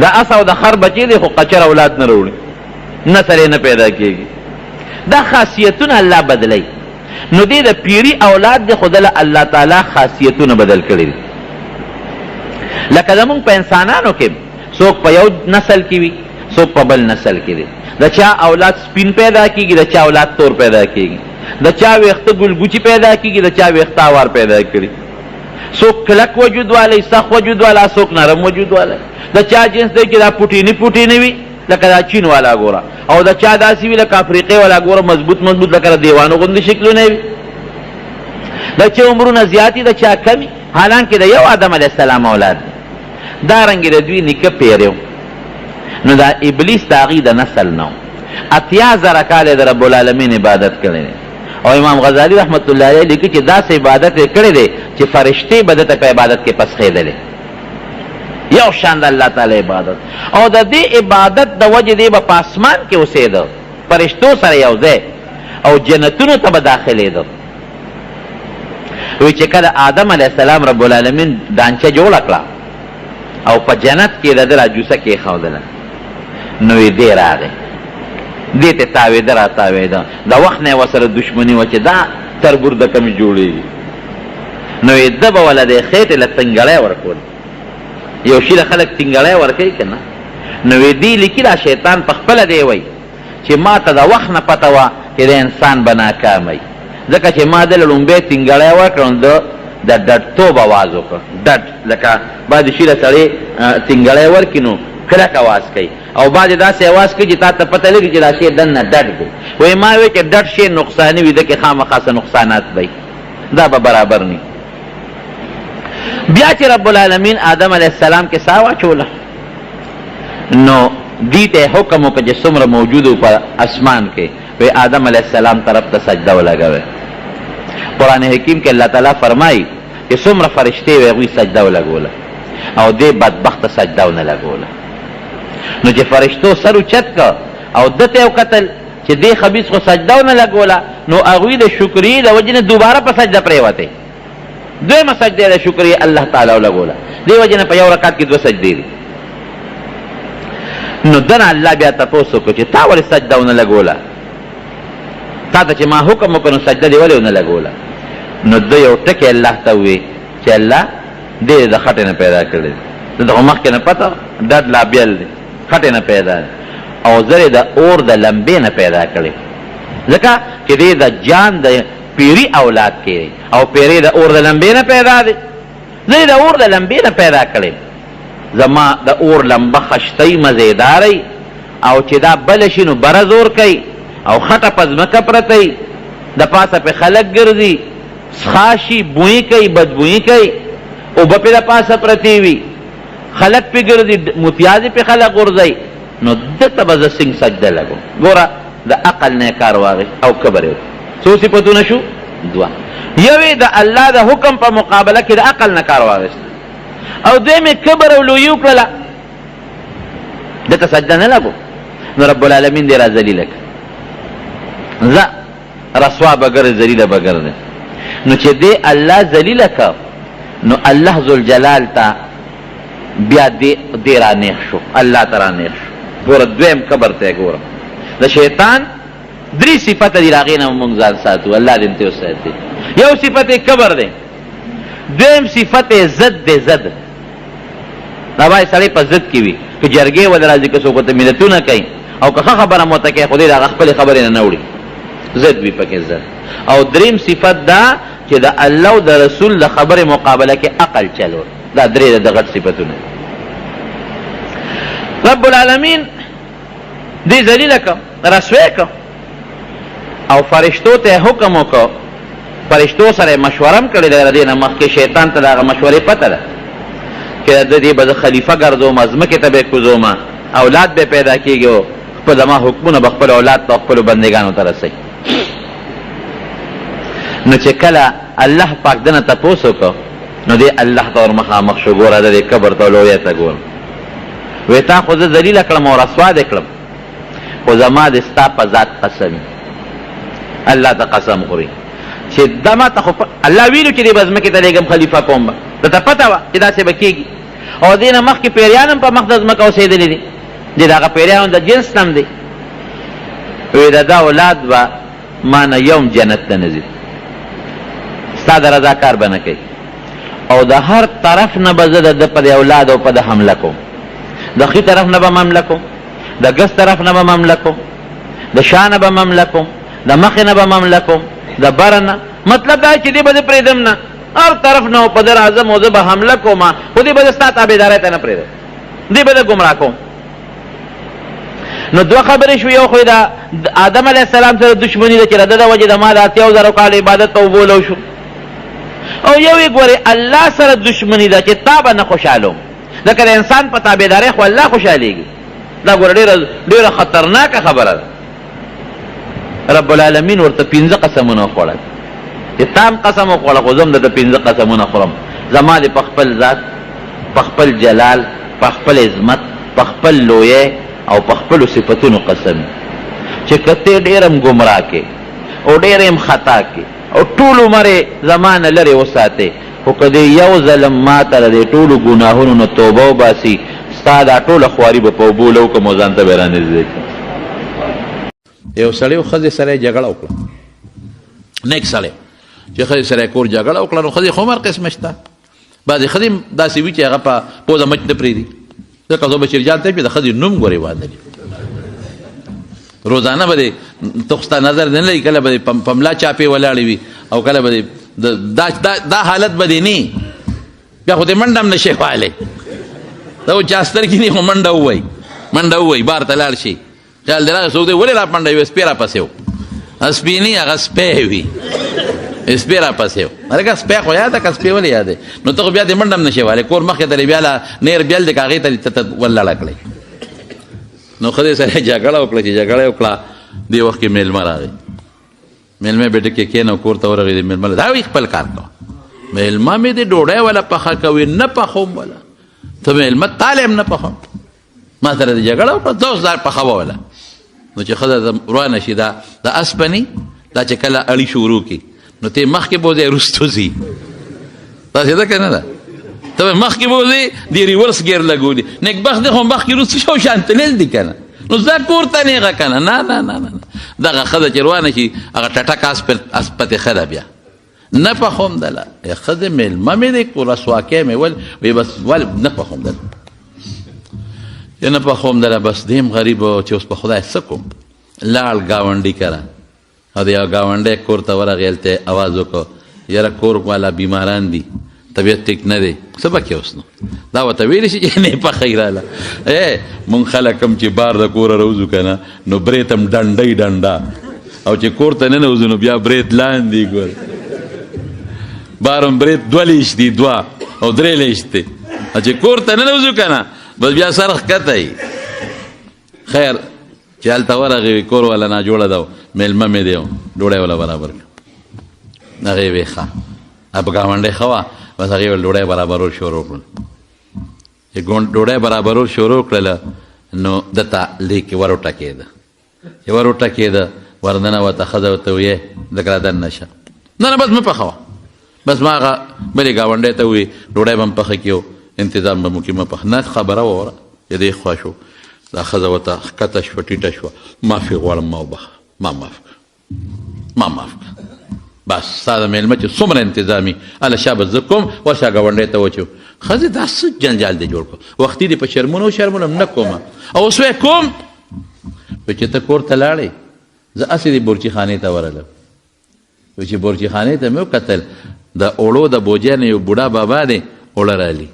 د اس او د خر بچی دی خو قچر اولاد نه راوړي نسل یې نه پیدا کېږي دا خاصیتونه الله بدلی نو دی د پیری اولاد دی خدله الله تعالی خاصیتونه بدل کړي دي لکه زمونږ په انسانانو کې څوک په یو نسل کې وي څوک په بل نسل کې دی د چا اولاد سپین پیدا کېږي د چا اولاد تور پیدا کېږي د چا ویښته ګلګوچي پیدا کېږي د چا ویښته اوار پیدا کړي څوک کلک وجود والی سخت وجود والا څوک نرم وجود والا د چا جنس دی چې دا پوټیني پوټیني وي لکه دا چین والا ګوره او د چا داسې وي لکه افریقې والا ګوره مضبوط مضبوط لکه د دیوانو غوندې شکلونه وي د چا عمرونه زیات دي د چا کم حالانکې د یو آدم علیه السلام اولاد دی دارنګې د دوی نیکه پیرو نو دا ابلیس د هغې د نسل نه 80,000 کاله د رب العالمین عبادت کړی دی او امام غزالی رحمت الله علیه لیکي چې داسې عبادت یې کړی دی چې فرشتې به دته په عبادت کې پسخېدلې یو شان د الله تعالی عبادت او د دې عبادت د وجې دی به په اسمان کې اوسېده فرشتو سره یو ځای او جنتونو ته به داخلېده وی چې کله آدم علیه السلام رب العالمین دانچه جوړه کړه او په جنت کې د ده راجوسه کېښودله نو یې دی راغی دې ته تاوېده را تاوېده د وخت نه یې ورسره دشمني وه چې دا تربور د کمې جوړېږي نو یې ده به وله دی خېټې له تنګړی ورکول یو شي له خلک تنګړی ورکوي که نه نو یې دې لیکي دا شیطان په خپله دی وی چې ما ته د وخت نه پته وه چې د انسان به ناکاموي ځکه چې ما دله لومبی تنګړی ورکړ نو د ډډتوب اواز وکړه ډډ لکه بعضې شي له سړی تنګړی ورکړي نو کلک اواز کوي او بعضې داسې اواز کوي چې تا ته پته لګي چې دا شی دننه ډډ دی وایي ما وایي چې ډډ شی نقصاني وي ده کې خامخا څه نقصانات دی دا به برابر ني بیا چې رب العالمین آدم علیه السلام کې ساه واچوله نو دې ته یې حکم وکړه چې څومره موجود و په اسمان کې وایي آدم علیه السلام طرف ته سجده ولګوئ قرآن حکیم کې الله تعالی فرمایي چې څومره فرشتې وې هغوی سجده ولګوله او دې بدبخته سجده ونه لګوله نو چې فرشتو سر اوچت که او ده ته یې وکتل چې دې خبیث خو سجده ونه لګوله نو هغوی د شکرې د وجې نه دوباره په سجده پرېوتې دویمه سجده د شکرې الله تعالی ولګوله دې وجې نه په یو رکعت کې 2 سجدې دي نو دنه الله بیا تپوس وکړو چې تا ولې سجده ونه لګوله تا ته چې ما حکم وکړو نو سجده دې ولې ونه لګوله نو ده یو ټکی الله ته ووی چې الله دې د خټې نه پیدا کړی دی د خو مخکې نه پته ډډ لا بیل دی خټې نه پیدا دی او زر د اور د لمبې نه پیدا کړی ځکه چې دې د جان د پیری اولاد کې او پیری د اور د لمبې نه پیدا دی زه د اور د لمبې نه پیدا کړی، زما د اور لمبه خشتۍ مزیداری، او چې دا بله شي نو بره زور کوي، او خټه په ځمکه پرته وي، د پاسه پې خلک ګرځي، څښاشي، بویي کوي، بدبویي کوي، اوبه پې د پاسه پرتې وي، خلک پې ګرځي، متیازې پې خلک غورځوي، نو دته به زه څنګه سجده لګوم؟ ګوره د عقل نه یې کار واغېست او کبر یې څو صفتونه شو؟ دوه. یوې د الله د حکم په مقابله کې د عقل نه کار واغېست، او دویم یې کبر او لویي وکړله، دته سجده نه لګو، نو رب العالمین دې را ذلیله کړه، زه رسوا به ګرځې، ذلیله به ګرځې. نو چې دې الله ذلیله کړ، نو الله ذوالجلال ته بیا دې را نیغ شو، الله ته را نیغ شو. ګوره دویم کبر ته یې ګوره، د شیطان 3 صفته دي، هغې نه مونږ ځان ساتو، الله دې ته وساتي. یو صفت یې کبر دی، دویم صفت یې ضد دی، ضد. دا باید سړی په ضد کې وي، که جرګې ول راځي، که څوک ورته ملتونه کوي، او که ښه خبره مو ته کوي، خو دې د هغه خپلې خبرې نه وړي، ضد وي پکې ضد. او دریم صفت دا چې د الله او د رسول د خبرې مقابله کې عقل چلول، دا 3 د غټ صفتونه. رب العالمین دې ذلیله کړه، رسوی کړه، او فرشتو ته حکم وکړ، فرشتو سره مشوره هم کړې ده، د دې نه مخکې شیطان ته د هغه مشورې پته ده چې د دې به زه خلیفه ګرځوم، ځمکې ته به یې کوزوم، اولاد به پیدا کېږي، او خپل زما حکمونه به خپل اولاد ته او خپلو بندګانو ته رسوي. نو چې کله الله پاک ده نه تپوس وکړ، نو دې الله ته ور مخامخ شو، ګوره د دې کبر ته او لویۍ ته ګوره، وایي تا خو زه ذلیله کړم او رسوا دې کړم، خو زما د ستا په ذات قسم، الله ته قسم خوري چې دا ما ته خو الله ویلو چې دې به ځمکې ته لېږم، خلیفه کوم به، درته پته وه چې داسې به کېږي، او دې نه مخکې پیریان هم په مخ د ځمکه اوسېدلي دي، د دغه پیریانو د جنس نه هم دی. وایي د ده اولاد به ما نه یوم جنت ته نه ځي، ستا د رضا کار به نه کوي، او د هر طرف نه به زه د ده په د اولاد او په د حمله کوم، د ښي طرف نه به حمله کوم، د ګس طرف نه به حمله کوم، د شا نه به حمله کوم، د مخې نه به حمله کوم، د بره نه. مطلب دا چې دې به زه پرېږدم نه، هر طرف نه په ده راځم او زه به حمله کوم، خو دې به زه ستا تابعدارۍ ته نه پرېږدم، دې به زه ګمراه کوم. نو دوه خبرې شوې، یو خو د آدم علیه السلام سره دشمني ده چې د ده د وجې د ما د 80,000 کاله عبادت ته وبولو شو، او یو یې ګورې الله سره دشمني ده چې تا به نه خوشحالوم، ځکه د انسان په تابعدارۍ خو الله خوشحالېږي. دا ګوره ډېره خطرناکه خبره ده. رب العالمین ورته 5 قسمونه وخوړل چې تا هم قسم وخوړه، خو زه هم درته 5 قسمونه خورم، زما دې په خپل ذات، په خپل جلال، په خپل عظمت، په خپل لویۍ او په خپلو صفتونو قسم، چې که ته ډېر هم ګمراه کې او ډېر هم خطا کې او ټول عمر یې زما نه لرې وساتې، خو که دې یو ځلم ما ته د دې ټولو ګناهونو نه توبه وباسي، ستا دا ټوله خواري به په اوبو لو کړم او ځان ته به یې رانږدې کړم. یو سړی او ښځې سره یې جګړه وکړه، نیک سړی چې ښځې سره یې کور جګړه وکړه، نو ښځې خو هم هر قسمه شته، بعضې ښځې هم داسې وي چې هغه په پوزه مچ نه پرېږدي، ځکه زه بشیرجان ته چې د ښځې نوم ګورې واده روزانه به دې تخسته نظر نه لري، کله به دې په ملا چاپې ولاړې وي، او کله به دې دا حالت به دې نه وي، بیا خو دې منډه هم نه شي وهلی، دا و چا سترګې نه خو منډه ووایي، منډه ووایي بار ته لاړ شي، خیال دې راغی څوک دی ولې را منډه وي، سپی را پسې و، سپی نه هغه سپی وي، سپی را پسې و، هلکه سپی خو یاد ده که سپی ولې یاد دی، نو ته خو بیا دې منډه هم نه شي وهلی، کور مخکې ته دې بیا نیر بیل دی که هغې ته ولړه کړئ. نو ښځې سره یې جګړه وکړه، چې جګړه یې وکړه دې وخت کې میلمه راغی، میلمه بیټه کې کېنه کور ته ورغېدې، میلمه دا وایي خپل کار کوه، میلمه مې دې ډوډۍ ولا پخه کوي، نه پخوم ولا ته میلمه تاله هم نه پخوم، ما سره دې جګړه وکړه، ته اوس دا پخوه ولا. نو چې ښځه روانه شي، دا اسپنې دا چې کله اړي شروع کړي، نو ته یې مخکې بوځې وروستو ځي، داسې ده که نه ده، ته به مخکې بوځې دې ریورس ګیر لګولي، نیکبخت دی خو مخکې وروستو شو شان تلل دي که نه، نو ځه کور ته نیغه که نه، نه نه نه نه، دغه ښځه چې روانه شي هغه ټټک اسپتې ښه ده بیا نه پخوم دله، ښځې میلمه مې دی کو رسواکۍ مې ول، وایي بس ولې نه پخوم دله، یا نه پخوم دله، بس دیم غریب چې اوس په خدای څه کوم، لاړ ګاونډي کره، او د یو ګاونډی کور ته ورغی، هلته یې اواز وکړو، یاره کور والا بیماران دي، طبیعت ټیک نه دی څه پکې اوس نو دا ورته ویلی شي چې نه پخی راله مونږ خلک هم چې بار د کوره راوځو که نه نو برېت هم ډنډۍ ډنډه او چې کور ته ننوځو نو بیا برېت لاندې ګور بار هم برېت 2 لیش دي 2 او 3 لیش دی او چې کور ته ننوځو که نه بس بیا سر ښکته یي خیر چې هلته ورغې کور والا ناجوړه ده میلمه مې دی ډوډۍ والا برابر کړه هغې وې ښه په ګاونډۍ ښه وه بس هغې ول ډوډۍ برابرول شروع کړل چې ډوډۍ برابرول شروع کړله نو دته لیکې ور وټکېده چې ور وټکېده وردنه ورته ښځه ورته ویې لږ رادننه شه نه بس مه پخوه بس ما هغه بلې ګاونډۍ ته وویې ډوډۍ به م پخه کړو انتظام به مو کړي مه پخه نه خبره ووره چې دې خوا شو دا ښځه ورته ښکته شوه ټیټه شوه معافي غواړم ما وبخه ما معاف کړه ما معاف کړه بس ستا د میلمه چې څومره انتظامي هله شا به زه کوم ورشه ګاونډۍ ته وچو ښځې دا څه جنجال دی جوړ کړو وختي دې په شرمونو شرمونم نه کومه او اوس وی کوم چې ته کور ته لاړې زه هسې دې بورچي خانې ته ورغلم چې بورچي خانې ته مې وکتل د اوړو د بوجۍ نه یو بوډا بابا دی اوړه رالي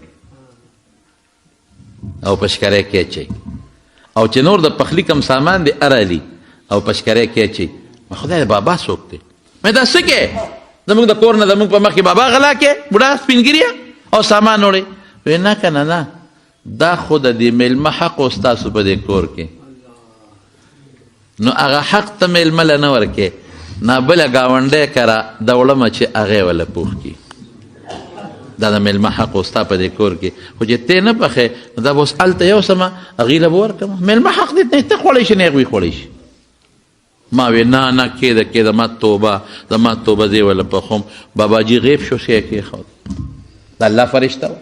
او په شکری کې اچوي او چې نور د پخلي کم سامان دی ارالي او په شکری کې اچوي خدای بابا څوک دی مې دا څه کې زموږ د کور نه زموږ په مخ کې بابا غلا کې بوډا سپینګیریه او سامان وړي وی نه که نه نه دا خو د دې میلمه حق و ستاسو په دې کور کې نو هغه حق ته میلمه له نه ورکې نه بله ګاونډی کره دوړمه چې هغې وله پوخ کړي دا د میلمه حق و ستا په دې کور کې خو چې تی نه پخې نو دا به اوس هلته یوسمه هغې له به ورکړمه میلمه حق دی ته خوړی شي نه هغوی خوړی شي ما وی نه نه کېده ما توبه زما توبه زه یې وله پخوم باباجي غیب شو ښې یې کېښود د الله فرشته وه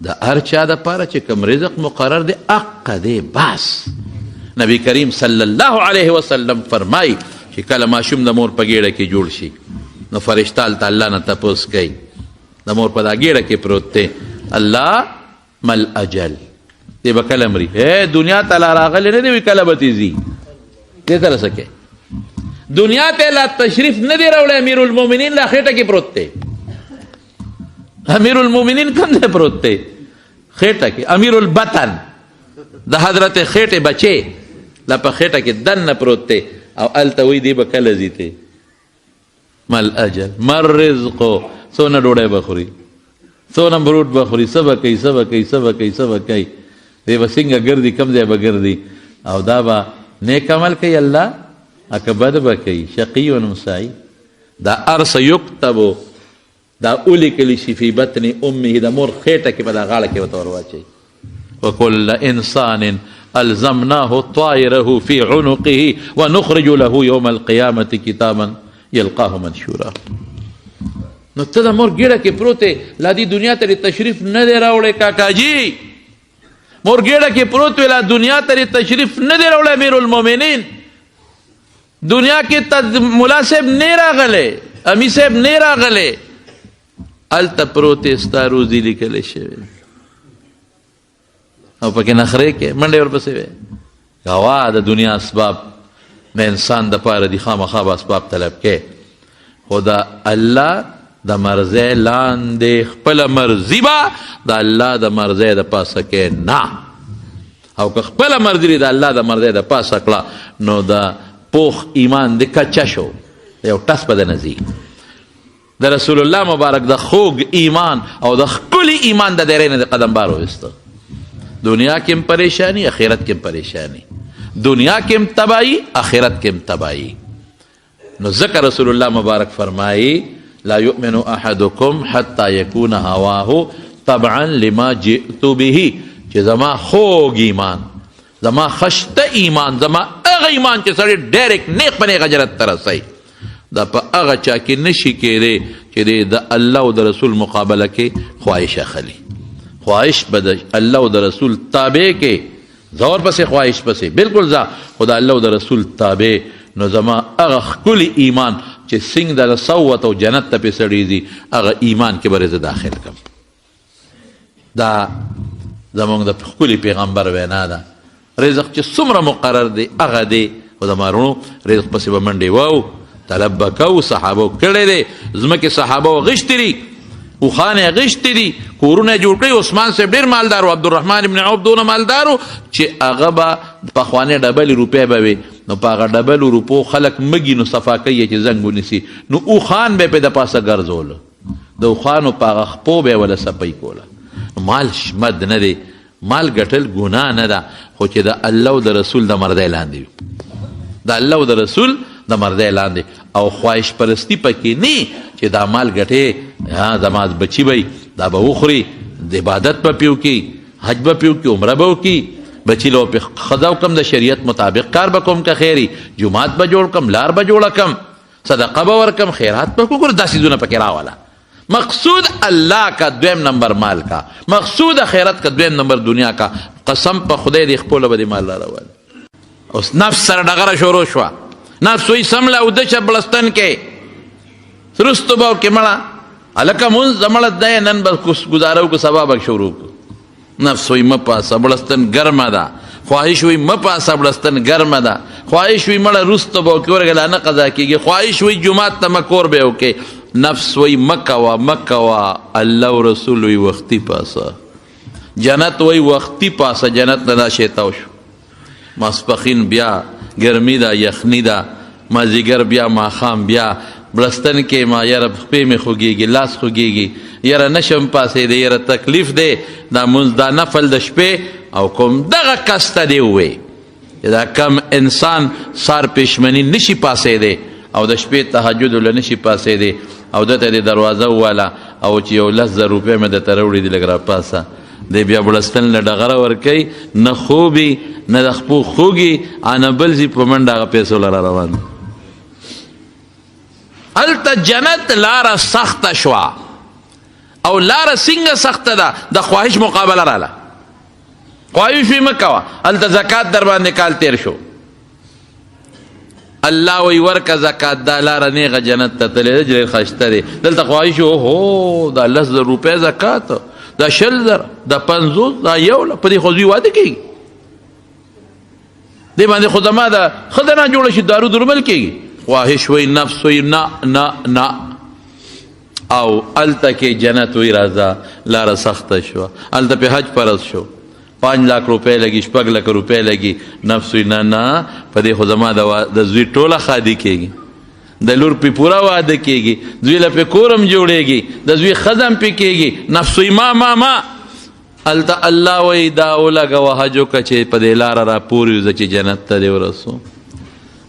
د هر چا دپاره چې کوم رزق مقرر دی حق دی بس نبی کریم صلی الله علیه وسلم فرمای چې کله ماشوم د مور په ګېډه کې جوړ شي نو فرشته هلته الله نه تپوس کوي د مور په دا ګېډه کې پروت دی الله مل اجل دی به کله مري دنیا ته لا راغلی نه دی وي کله به تې ځي دې ته رسه کوي دنیا ته لا تشریف نه دی راوړی امیر المؤمنین لا خېټه کې پروت دی امیر المؤمنین کوم ځای پروت دی خېټه کې امیر البطن د حضرت خېټې بچې لا په خېټه کې دننه پروت دی او هلته وایي دی به کله ځي دی مل اجل مر رزقو څونه ډوډۍ به خوري څونه بروټ به خوري څه به کوي څه به کوي څه به کوي څه به کوي دی به څنګه ګرځي کوم ځای به ګرځي او دا به نیک عمل کوي الله که بد به کوي شقي و سعید دا هر څه یکتبو دا ولیکلی شي فی بطن امه د مور خېټه کې به دا غاړه کې ورته ور واچوي وکل انسان الزمناه طائره فی عنقه ونخرج له یوم القیامة کتابا یلقاه منشورا نو ته د مور ګېډه کې پروت لا دې دنیا ته تشریف نه دی راوړی کاکاجي مور ګېډه کې پروت وی لا دنیا ته تشریف نه دی راوړی امیر المؤمنین دنیا کې ملا صاحب نه راغلی امي صاحب نه راغلی هلته پروت ستا روزي لیکلی شوی او پکې نخرې کې منډې ورپسې وې هوا د دنیا اسباب د انسان دپاره دي خامخا به اسباب طلب کې خو د الله د مرضۍ لاندې خپله مرضي به د الله د مرضۍ د پاسه کې نه او که خپله مرضي د الله د مرضۍ د پاسه کړه نو د پوخ ایمان د کچه شو یو ټس به د نځي د رسول الله مبارک د خوږ ایمان او د ښکلي ایمان د دیرې نه د قدم بار وویسته دنیا کې هم پریشانی آخرت کې هم پریشانی دنیا کې هم تباہی آخرت کې هم تباہی نو ذکر رسول الله مبارک فرمائی لا یؤمن احدکم حتی یکون هواه طبعا لما جئت به چې زما خوږ ایمان زما خشته ایمان زما هغه ایمان چې سړی ډایرکټ نیغ په نیغه جنت ته رسوي دا په هغه چا کې نشي کېدی چې د الله او د رسول مقابله کې خواهش اخلي خواهش به د الله او د رسول تابع کې زور پسې خواهش پسې بالکل ځه خو د الله او د رسول تابع نو زما هغه ښکلي ایمان چې څنګه د صوت او جنت ته پې سړي ځي هغه ایمان کې به زه داخل کړم دا زموږ د ښکلي پیغمبر وینا ده رزق چې څومره مقرر دی هغه دی خو زما وروڼو رزق پسې به منډې وو طلب به کوو صحابو کړی دی ځمکې صحابو غښتي دي اوښانې غشتې دي، کورونه یې جوړ کړي. عثمان صاحب ډېر مالدار و، عبدالرحمن ابن عوف دونه مالدار و چې هغه به پخوانۍ ډبلې روپۍ به وي، نو په هغه ډبلو روپو خلک مږي نو صفا کوي چې زنګ ونیسي، نو اوښان به یې پې د پاسه ګرځولو، د اوښانو په هغه خپو به یې وله صفۍ کوله. مال شمد نه دی، مال ګټل ګناه نه ده، خو چې د الله او د رسول د مردۍ لاندې وي، د الله او د رسول د مردۍ لاندې، او خواهش پرستی پکې نه چې دا مال ګټې زما بچي به دا به وخوري، د عبادت به پې وکړي، حج به پې وکړي، عمره به وکړي، بچي له پې ښځه وکړم، د شریعت مطابق کار به کوم که خیري، جومات به جوړ کړم، لار به جوړه کړم، صدقه به ورکړم، خیرات به وکړم. دا څیزونه پکې راوله. مقصود اللہ کا دویم نمبر مال کا، مقصود خیرت کا دویم نمبر دنیا کا. قسم په خدای دی خپله به دې مال را راول. اوس نفس سره ډغره شروع شوه، نفس وایي سمله اوده شه بړستن کې رستو به وکړې مړه هلکه مونځ د مړه دی نن به ګزاره وکړو سبا به شروع کړو. نفس وایي مه پاسه بړستن ګرمه ده، خواهش وایي مه پاسه بړستن ګرمه ده، خواهش وایي مړه رستو به وکړې ورګه لا نه قضا کېږي، خواهش وایي جومات ته مکور به وکړې. نفس وی مکوا مکوا، الله و رسول وی وقتی پاسا، جنت وی وقتی پاسا، جنت ندا شیطاو شو. ماسپخین بیا گرمی دا یخنی دا، مازیگر بیا ماخام بیا بلستن کې ما یاره خپې مې خوږېږي، لاس خوږېږي، یاره نشم پاسې دی، یاره تکلیف دی، دا منځ دا نفل د شپې. او کوم دغه کس ته دی ووی دا کم انسان سار پېشمني نشي پاسې دی او د شپې تهجد له نشي پاسې دی او دته د دروازه وواله او چې یو 10,000 روپۍ مې درته راوړي دي لږ راپاسه، دی بیا بړستن له ډغره ورکوي، نه خوبي نه د خپو خوږي، نه بل ځي په منډه هغه پیسو له را روان. هلته جنت لاره سخته شوه، او لاره څنګه سخته ده؟ د خواهش مقابله راله. خواهش وی مه کوه، هلته زکات در باندې کال تیر شو، الله وی ورکه زکات، دا لاره نیغه جنت ته تللی ده، ډېر ښایسته دی. دلته خواهش اوهو دا 10,000 روپۍ زکات، دا 20,000، دا 50، دا 1 په دې خو دوی واده کېږي، دې باندې خو زما د ښځه نه جوړه شي، دارو درمل کېږي. خواهش وی نفس وی نه نه نه، او هلته کې جنت وی راځه، لاره سخته شوه، هلته پې حج فرض شو، 5 लाख روپۍ لګي، 6 لک روپۍ لګي. نفس وی نه نه، په دې خو زما د زوی ټوله ښادي کېږي، د لور پې پوره واده کېږي، زوی له پې کورم جوړېږي، د زوی ښځه هم پې کېږي. نفس وی ما هلته الله وی دا ولګوه حج وکړه چې په دې لاره را پورې وځه چې جنت ته دې ورسو.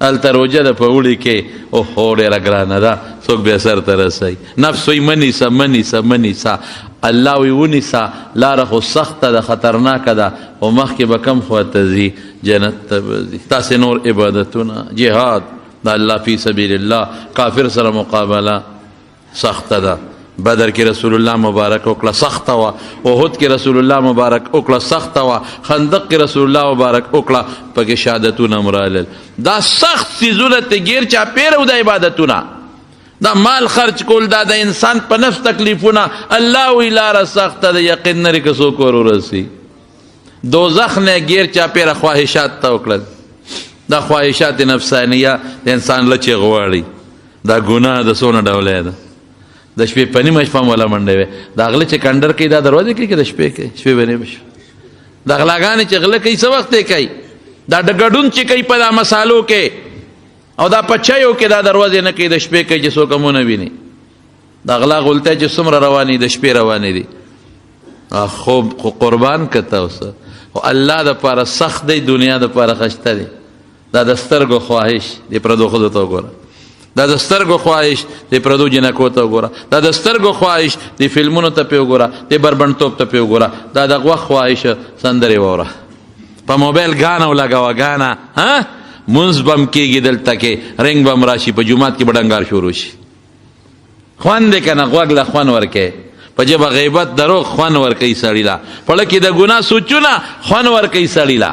هلته روژه ده په اوړي کې، اوهو ډېره ګرانه ده، څوک بیا سر ته رسوي. نفس وی منیسه منیسه منیسه، الله وی ونیسه، لاره خو سخته ده، خطرناکه ده، خو مخکې به کم خواته ځي؟ جنت ته به ځي. تاسې نور عبادتونه، جهاد د الله فی سبیل الله، کافر سره مقابله سخته ده. بدر کې رسول الله مبارک وکړه سخته وه، احد کې رسول الله مبارک وکړه سخته وه، خندق کې رسول الله مبارک وکړه، پکې شهادتونه هم رالل. دا سخت څیزونه ته ګیر چاپېره و د عبادتونه، دا مال خرچ کول، دا د انسان په نفس تکلیفونه. الله وی لاره سخته ده، یقین لري که څوک ور ورسي. دوزخ نه ګیر چاپېره خواهشات ته وکړل، دا خواهشات نفسانیه د انسان لچې غواړي، دا ګناه د څونه ډولی ده. د شپې په نیمه شپه هم ولا منډې وې، دا غله چې کنډر کوي دا دروازې کوي که د شپې کوي؟ شپې به نیمه شپه. دا غلاګانې چې غله کوي څه وخت یې کوي؟ دا ګډون چې کوي په دا مسالو کې او دا په چایو کې، دا دروازې نه کوي، د شپې کوي چې څوک هم ونه ویني. دا غلا غلطۍ چې څومره روانې د شپې روانې دي، خوب خو قربان که ته اوسه، خو الله دپاره سخت دی، دنیا دپاره ښایسته دی. دا د سترګو خواهش د پردو ښځو ته وګوره، دا د سترګو خواهش د پردو جنکو ته وګوره، دا د سترګو خواهش د فلمونو ته پې وګوره، د بربنډتوب ته پې وګوره، دا د غوښ خواهش سندرې واوره، په موبایل ګانه ولګوه ګانه، مونځ به هم کېږي دلته کې، رنګ به هم راشي، په جومات کې به ډنګار شروع شي. خوند دی که نه؟ غوږ له خوند ورکوي، په ژبه غیبت دروغ خوند ورکوي سړي له، په زړه کې د ګناه سوچونه خوند ورکوي سړي له،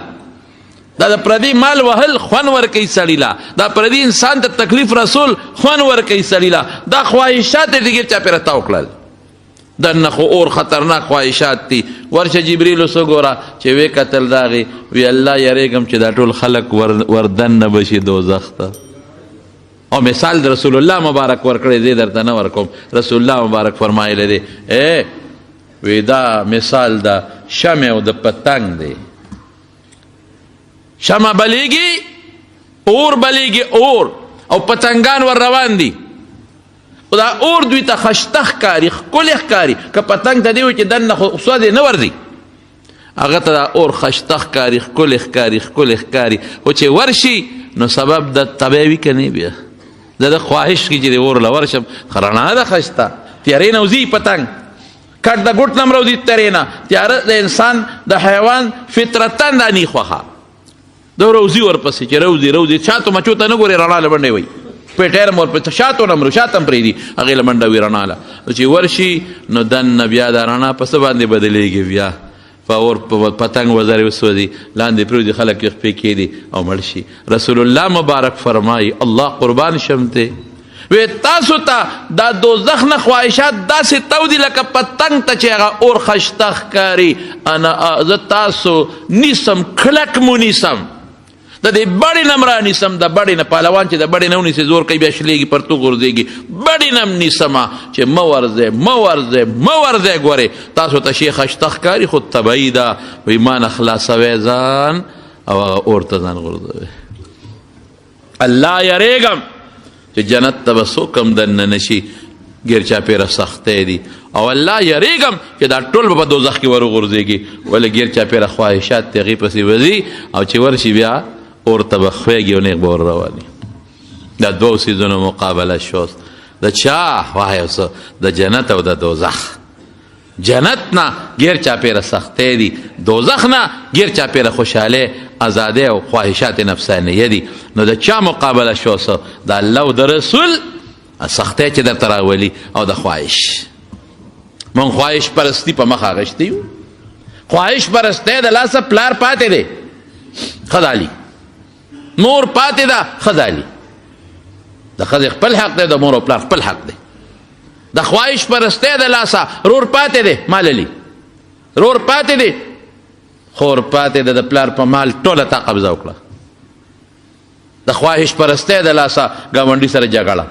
دا د پردي مال وهل خوند ورکوي سړي له، دا پردي انسان ته تکلیف رسول خوند ورکوي سړي له. دا خواهشات یې دګیر چاپېره تاو کړل، دننه خو اور خطرناک خواهشات دي. ورشه جبریل اوس وګوره چې ویې کتل راغی، وی الله یریږم چې دا ټول خلک وردننه به شي دوزخ ته، او مثال د رسول الله مبارک ورکړی دی درته نه ورکوم. رسول الله مبارک فرمایلی دی وی دا مثال د شمع او د پتنګ دی. شمع بلیږي، اور بلیږي، اور او پتنګان ور روان دي. او دا اور دوی ته خشته ښکاري، ښکلې ښکاري. که پتنګ ته دی وي چې دننه خو سوځې نه ورځي، هغه ته دا اور خشته ښکاري، ښکلې ښکاري، ښکلې ښکاري. خو چې ورشي نو سبب د تبی وي که نه بیا د خواهش کې چې د اور له ورشم رڼا ده ښایسته، تیارې نه وځي پتنګ، کټ د ګوټ نه هم راوځي تیارې نه. تیاره د انسان د حیوان فطرتا دا نی خوښه، دا روزي ورپسې چې روزي شاتو مچو ته نه ګورې، رڼا له منډې وي، پیټیر هم ورپسې شاتو نه مرو، شات هم پرېږدي، هغې له منډه وي رڼا له. چې ورشي نو دننه بیا دا رڼا په څه باندې بدلېږي، بیا په اور پتنګ وزرې وسوځي، لاندې پرېوځي، خلک یې خپې کېدي او مړ شي. رسول الله مبارک فرمایي، الله قربان شم ته، وی تاسو ته دا دوزخ نه خواهشات داسې تودي لکه پتنګ ته چې هغه اور خشته ښکاري. زه تاسو نیسم، کلک مو نیسم، د دې بړې نه م رانیسم، د بړې نه پهلوان چې د بړې نه ونیسي زور کوي بیا شلېږي پرتو غورځېږي، بړې نه م نیسمه چې مه ورځئ ګورې تاسو ته شی خشته ښکاري خو طبعي ده. وایي ما نه خلاصوی ځان او هغه اور ته ځان غورځوی. الله یریږم چې جنت ته به څوک هم دننه نشي، ګیر چاپېره سختۍ دي. او الله یریږم چې دا ټول به په دوزخ کې وروغورځېږي، ولې ګیر چاپېره خواهشات د هغې پسې وځي او چې ورشي بیا اور ته به خویږي او نیغ به ور رواني. دا دوو څیزونو مقابله شوست. د چا وایه څه؟ د جنت او د دوزخ. جنت نه ګیر چاپېره سختۍ دي، دوزخ نه ګیر چاپېره خوشحالۍ، ازادۍ او خواهشات نفسانیه دي. نو د چا مقابله شو څه؟ د الله او د رسول سختۍ چې درته راولي او د خواهش. مونږ خواهش پرستی په مخ اخیستی یو. خواهش پرستی د لاسه پلار پاتې دی، ښه مور پاتې ده، ښه د ښځې خپل حق دی، د مور او پلار خپل حق دی. د خواهش پرستی د لاسه رور پاتې دی، ماللی رور پاتې دی، خور پاتې ده، د پلار په مال ټوله تا قبضه وکړه. د خواهش پرستی د لاسه ګاونډي سره جګړه،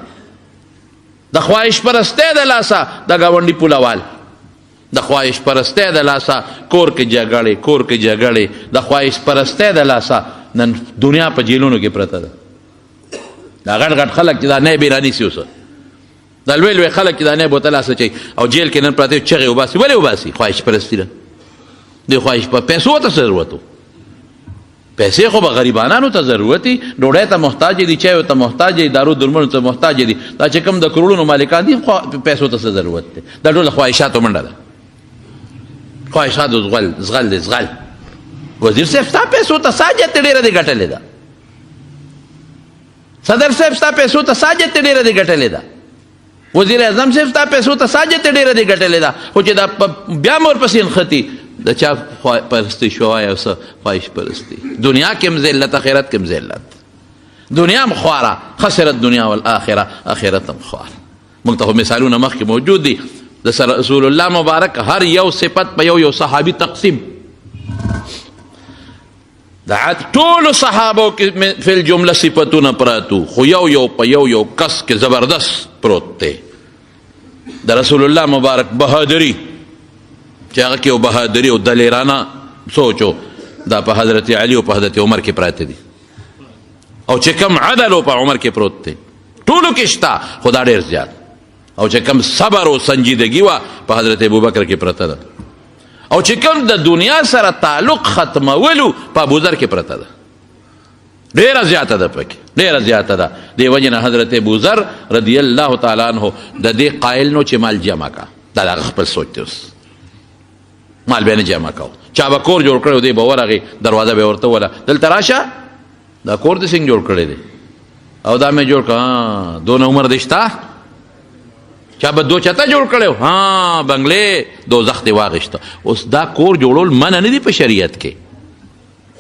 د خواهش پرستی د لاسه د ګاونډي پولوال، د خواهش پرستی د لاسه کور کې جګړې، د خواهش پرستی د لاسه نن دنیا په جیلونو کې پرته ده. دا غټ خلک چې دا نه به رانیسي، اوس دا لوی خلک چې دا نه بوتل اسه چي او جیل کې نن پراته چغې وباسي. ولې وباسي؟ خواهش پرستی ده. د خواهش په پیسو ته ضرورت و، پیسې خو به غریبانانو ته ضرورت دي، ډوډۍ ته محتاج دي، چایو ته محتاج دي، دارو درملو ته محتاج دي. دا چې کوم د کروڑونو مالکان دي پیسو ته څه ضرورت دی؟ دا ټول خواهشاتو منډه ده، خواهشاتو زغل دی. وزیر صاحب ستا پیسو ته ساجت ډېره دی ګټلې ده، صدر صاحب ستا پیسو ته ساجت ډېره دی ګټلې ده، وزیر اعظم صاحب ستا پیسو ته ساجت ډېره دی ګټلې ده. خو چې دا بیا مور پسې نښتي د چا پرستی شوی او څه خواهش پرستی. دنیا کې هم ذلت، آخرت کې هم ذلت. دنیا هم خواره، خسرت دنیا والآخره، آخرت هم خواره. موږ ته خو مثالونه مخکې موجود دي. د رسول الله مبارک هر یو صفت په یو صحابي تقسیم. د ټولو صحابو کې فی الجمله صفتونه پراتو، خو یو په یو کس کې زبردست پروت دی. د رسول الله مبارک بهادری چې هغه کې یو بهادري او دلیرانه سوچو دا په حضرت علي او په حضرت عمر کې پراته دي، او چې کم عدل او په عمر کې پروت دی. ټولو کې شته خو دا ډېر زیات. او چې کم صبر او سنجیدګي وه په حضرت ابوبکر کې پرته ده. او چې کم د دنیا سره تعلق ختمولو په ابوذر کې پرته ده، ډېره زیاته ده پکې، ډېره زیاته ده. دې وجې نه حضرت ابوذر رضی الله تعالی عنه د دې قایل نو چې مال جمع کا. دا د هغه خپل سوچ دی. اوس مال به نه جمع کوو، چا به کور جوړ کړی و دی به ورغې دروازه به ورته وله دلته راشه دا کور دې څنګه جوړ کړی دی او دا مې جوړ کړه، دونه عمر دې شته؟ چا به دو چته جوړ کړی و، بنګلې دوزخ دې واغېسته. اوس دا کور جوړول منع نه دي په شریعت کې،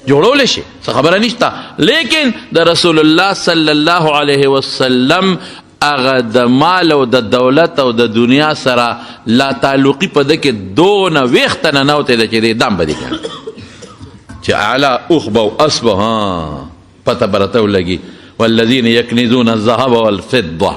جوړولی شي، څه خبره نشته. لیکن د رسول الله صلی الله علیه وسلم هغه د مال او د دولت او د دنیا سره لا تعلقي په ده کې دونه ویښته ننوتی ده چې دی دم به دې کړه چې اعلی اوخ به او اسبه پته به راته ولګي. والذین یکنزون الذهب والفضة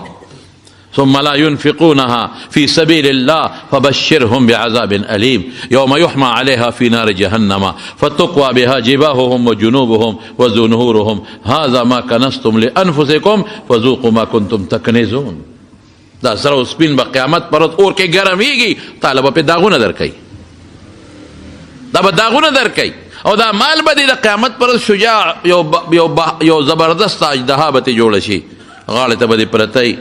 ثم لا ينفقونها في سبيل الله فبشرهم بعذاب أليم يوم يحمى عليها في نار جهنم فتقوى بها جباههم وجنوبهم وظهورهم هذا ما كنزتم لأنفسكم فذوقوا ما كنتم تكنزون. دا سره او سپین به قیامت پر ورځ اور کې ګرمېږي، تعالی به پې داغونه درکوي، دا به داغونه درکوي، او دا مال به د قیامت پر ورځ شجاع یو زبردست اژدها به ترې جوړه شي، غاړې ته به دې پرتی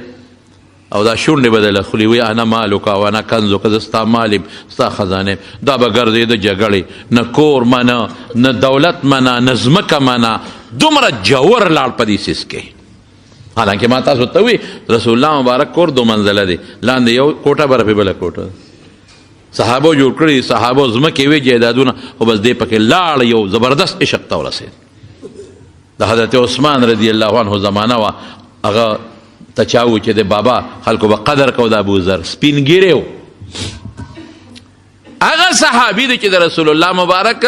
او دا شونډې به دله خوري، وایي انا مالک او انا کنزک، زه ستا مال یم ستا خزانه. دا به ګرځېده جګړې، نه کور منه، نه دولت منه، نه ځمکه منه، دومره جوور لاړ په دې سیس کې. حالانکه ما تاسو ته وی رسول الله مبارک کور دو منزله دی، لاندې یو کوټه بره پې بله کوټه، صحابو جوړ کړي، صحابو ځمکې وې جایدادونه، خو بس دی پکې لاړ، یو زبردست عشق ته ورسېد. د حضرت عثمان رضی الله عنه زمانه وه، هغه ته چا و چې د بابا خلکو به قدر کو، د ابوذر سپین ږیری و، هغه صحابي دی چې د رسول الله مبارک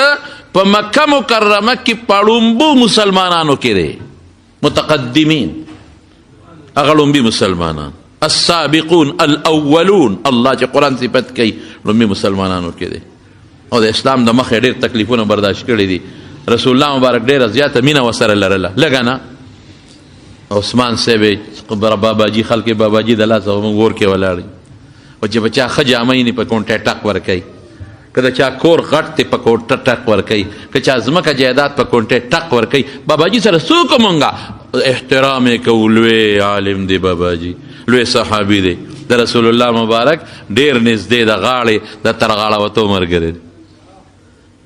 په مکه مکرمه کې پړومبو مسلمانانو کې دی، متقدمین، هغه لومبي مسلمانان، السابقون الاولون، الله چې قرآن صفت کوي لومبي مسلمانانو کې دی، او د اسلام د مخې ډېر تکلیفونه برداشت کړي دي. رسول الله مبارک ډېره زیاته مینه ورسره لرله، لږه نه. عثمان صاحب باباجي خلک باباجي د لاسه موږ ور کې ولاړ، او چې په چا ښه جامه یې په کونټه ټک ورکوي، که د چا کور غټ دی په کونټه ټک ورکوي، که چا ځمکه جایداد په کونټه ټک ورکوي. باباجي سره څوک مونږه احترام یې کوو، لوی عالم دی باباجي، لوی صحابي دی، د رسول الله مبارک ډېر نږدې د غاړې د تر غاړه وتو ملګری دی.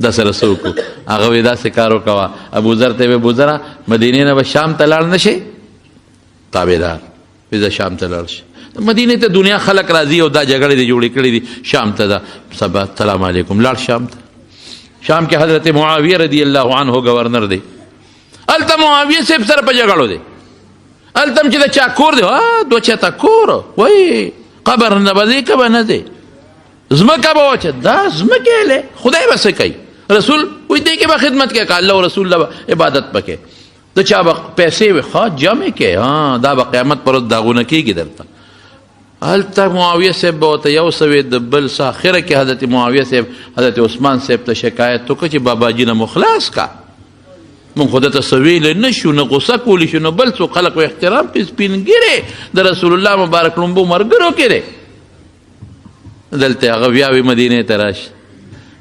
دا سره څوک و، هغه وایي داسې کار وکوه. ابوذر ته یې وایي ابوذره مدینې نه به شام ته لاړ نه شي؟ تابعدار وایي زه شام ته لاړ شي. مدینې ته دنیا خلک راځي او دا جګړې دې جوړې کړې دي، شام ته ده سبا سلام علیکم لاړ شام ته. شام کې حضرت معاویه رضی الله عنه گورنر دی، هلته معاویه صاحب سره په جګړو دی، هلته هم چې د چا کور دی، دوه چاته کور وایي قبر نه به ځې که به نه ځې، ځمکه به وچه، دا ځمکې لی خدای به څه کوي، رسول وایي دې کې به خدمت کوي، که الله او رسول الله به عبادت پکې، د چا به پیسې وي ښه جمع کې، دا به قیامت پر ورځ داغونه کېږي درته. هلته معاویه صاحب به ورته یو څه وي، د بل څه اخره کې حضرت معاویه صاحب حضرت عثمان صاحب ته شکایت وکړه چې باباجي نه مو خلاص کا، مونږ خو درته څه ویلی نه شو، نه غوسه کولی شو، نه بل څوک، خلک و احترام پې سپین ږیری د رسول الله مبارک لومبو ملګرو کې دی. دلته هغه بیا وایي مدینې ته راشه،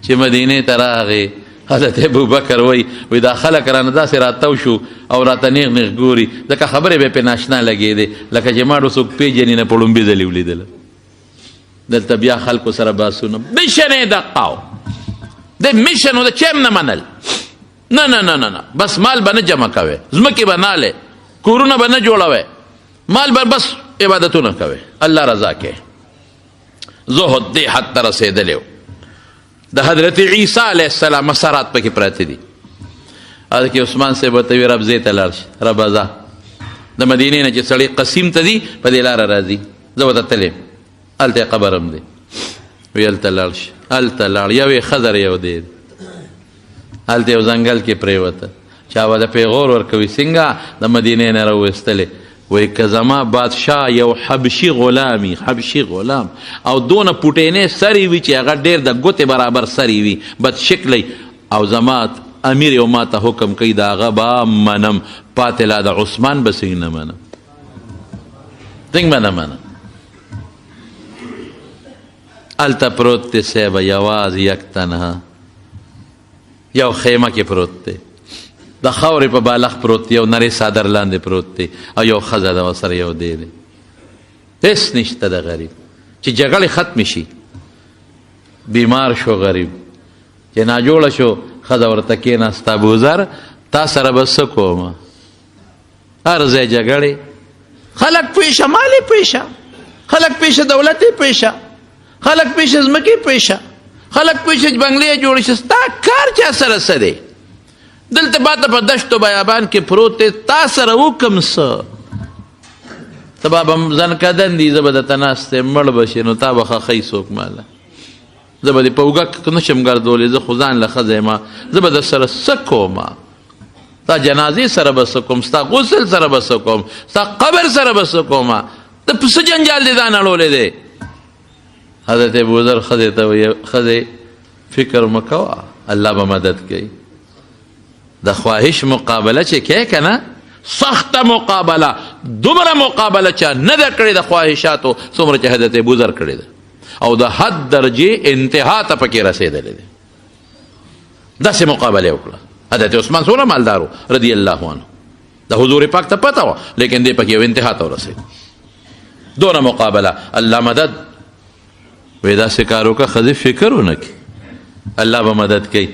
چې مدینې ته راغې حضرت ابوبکر وایي دا خلک رانه داسې راتاو شو او راته نیغ نیغ ګوري، ځکه خبرې به پې ناشنا لګېدې، لکه چې ما ډو څوک پېژني نه، په لومبي ځلې ولیدله. دلته بیا خلکو سره باسونه، میشن یې دقه و، د میشن و د چا هم نه منل، نه نه نه نه، بس مال به نه جمع کوئ، ځمکې به نه لې، کورونه به نه جوړوئ، مال به بس عبادتونه کوئ، الله رضا کې. زهد دې حد ته رسېدلی و. د حضرت عیسی علیه السلام مسارات پکې پراته دي. حضرت عثمان صاحب ورته وایي رب ځای ته لاړ شي، ربه ځه د مدینې نه چې سړی قسیم ته ځي په دې لاره راځي، زه ورته تللی هلته یې قبر هم دی، وایي هلته لاړ شي، هلته لاړ، یو یې خضر یو دی، هلته یو ځنګل کې پرېوته، چا به د پیغور ورکوي څنګه د مدینې نه راویستلې، وایي که زما بادشاه یو حبشي غلامي، حبشي غلام، او دونه پوټینې سری وي چې هغه ډېر د ګوتې برابر سری وي، بد شکلی، او زما امیر یو ما ته حکم کوي د هغه به منم، پاتې لا د عثمان به څنګه نه منم، څنګه به نه منم. هلته پروت دی صاحبه یوازې یک تنها، یو خیمه کې پروت دی، د خاورې په بالښت پروت دی، یو نری صادر لاندې پروت دی، او یو ښځه ده ورسره یو دی دی، هېڅ نشته د غریب، چې جګړې ختمې شي. بیمار شو غریب، چې ناجوړه شو، ښځه ورته کېناسته، ابوذر تا سره به څه کومه، هر ځای جګړې، خلک پیشه مال یې پیشه، خلک پیشه دولت یې پیشه، خلک پیشه ځمکې پیشه، خلک پیشه بنګلې جوړې شي، ستا کار چا سره څه دی؟ دلته باته په دشت و بیابان کې پروت دی، تا سره وکم څه؟ ته به ځان کدن دي، زه به درته ناست یم، مړ به شې نو تا به ښخوي څوک ماله، زه به دې په اوږه نشم ګرځولی، زه خو ځان له ښځه یم، زه به در سره څه کومه؟ ستا جنازې سره به څه کوم، ستا غسل سره به څه کوم، ستا قبر سره به څه کومه، ته په څه جنجال دې ځان اړولی دی؟ حضرت ابوذر ښځې ته وایي ښځې فکر مه کوه، الله به مدد کوي. د خواهش مقابله چې کوې که نه، سخته مقابله، دومره مقابله چا نه ده کړې د خواهشاتو څومره چې حضرت ابوذر کړې ده، او د حد درجې انتها ته پکې رسېدلی دی. داسې مقابله یې وکړه. حضرت عثمان څومره مالدار و رضی الله عنه، د حضور پاک ته پته وه، لیکن دی پکې یو انتها ته ورسېد. دونه مقابله، الله مدد. وایي داسې کار وکړه ښځې فکر ونه کړي، الله به مدد کوي.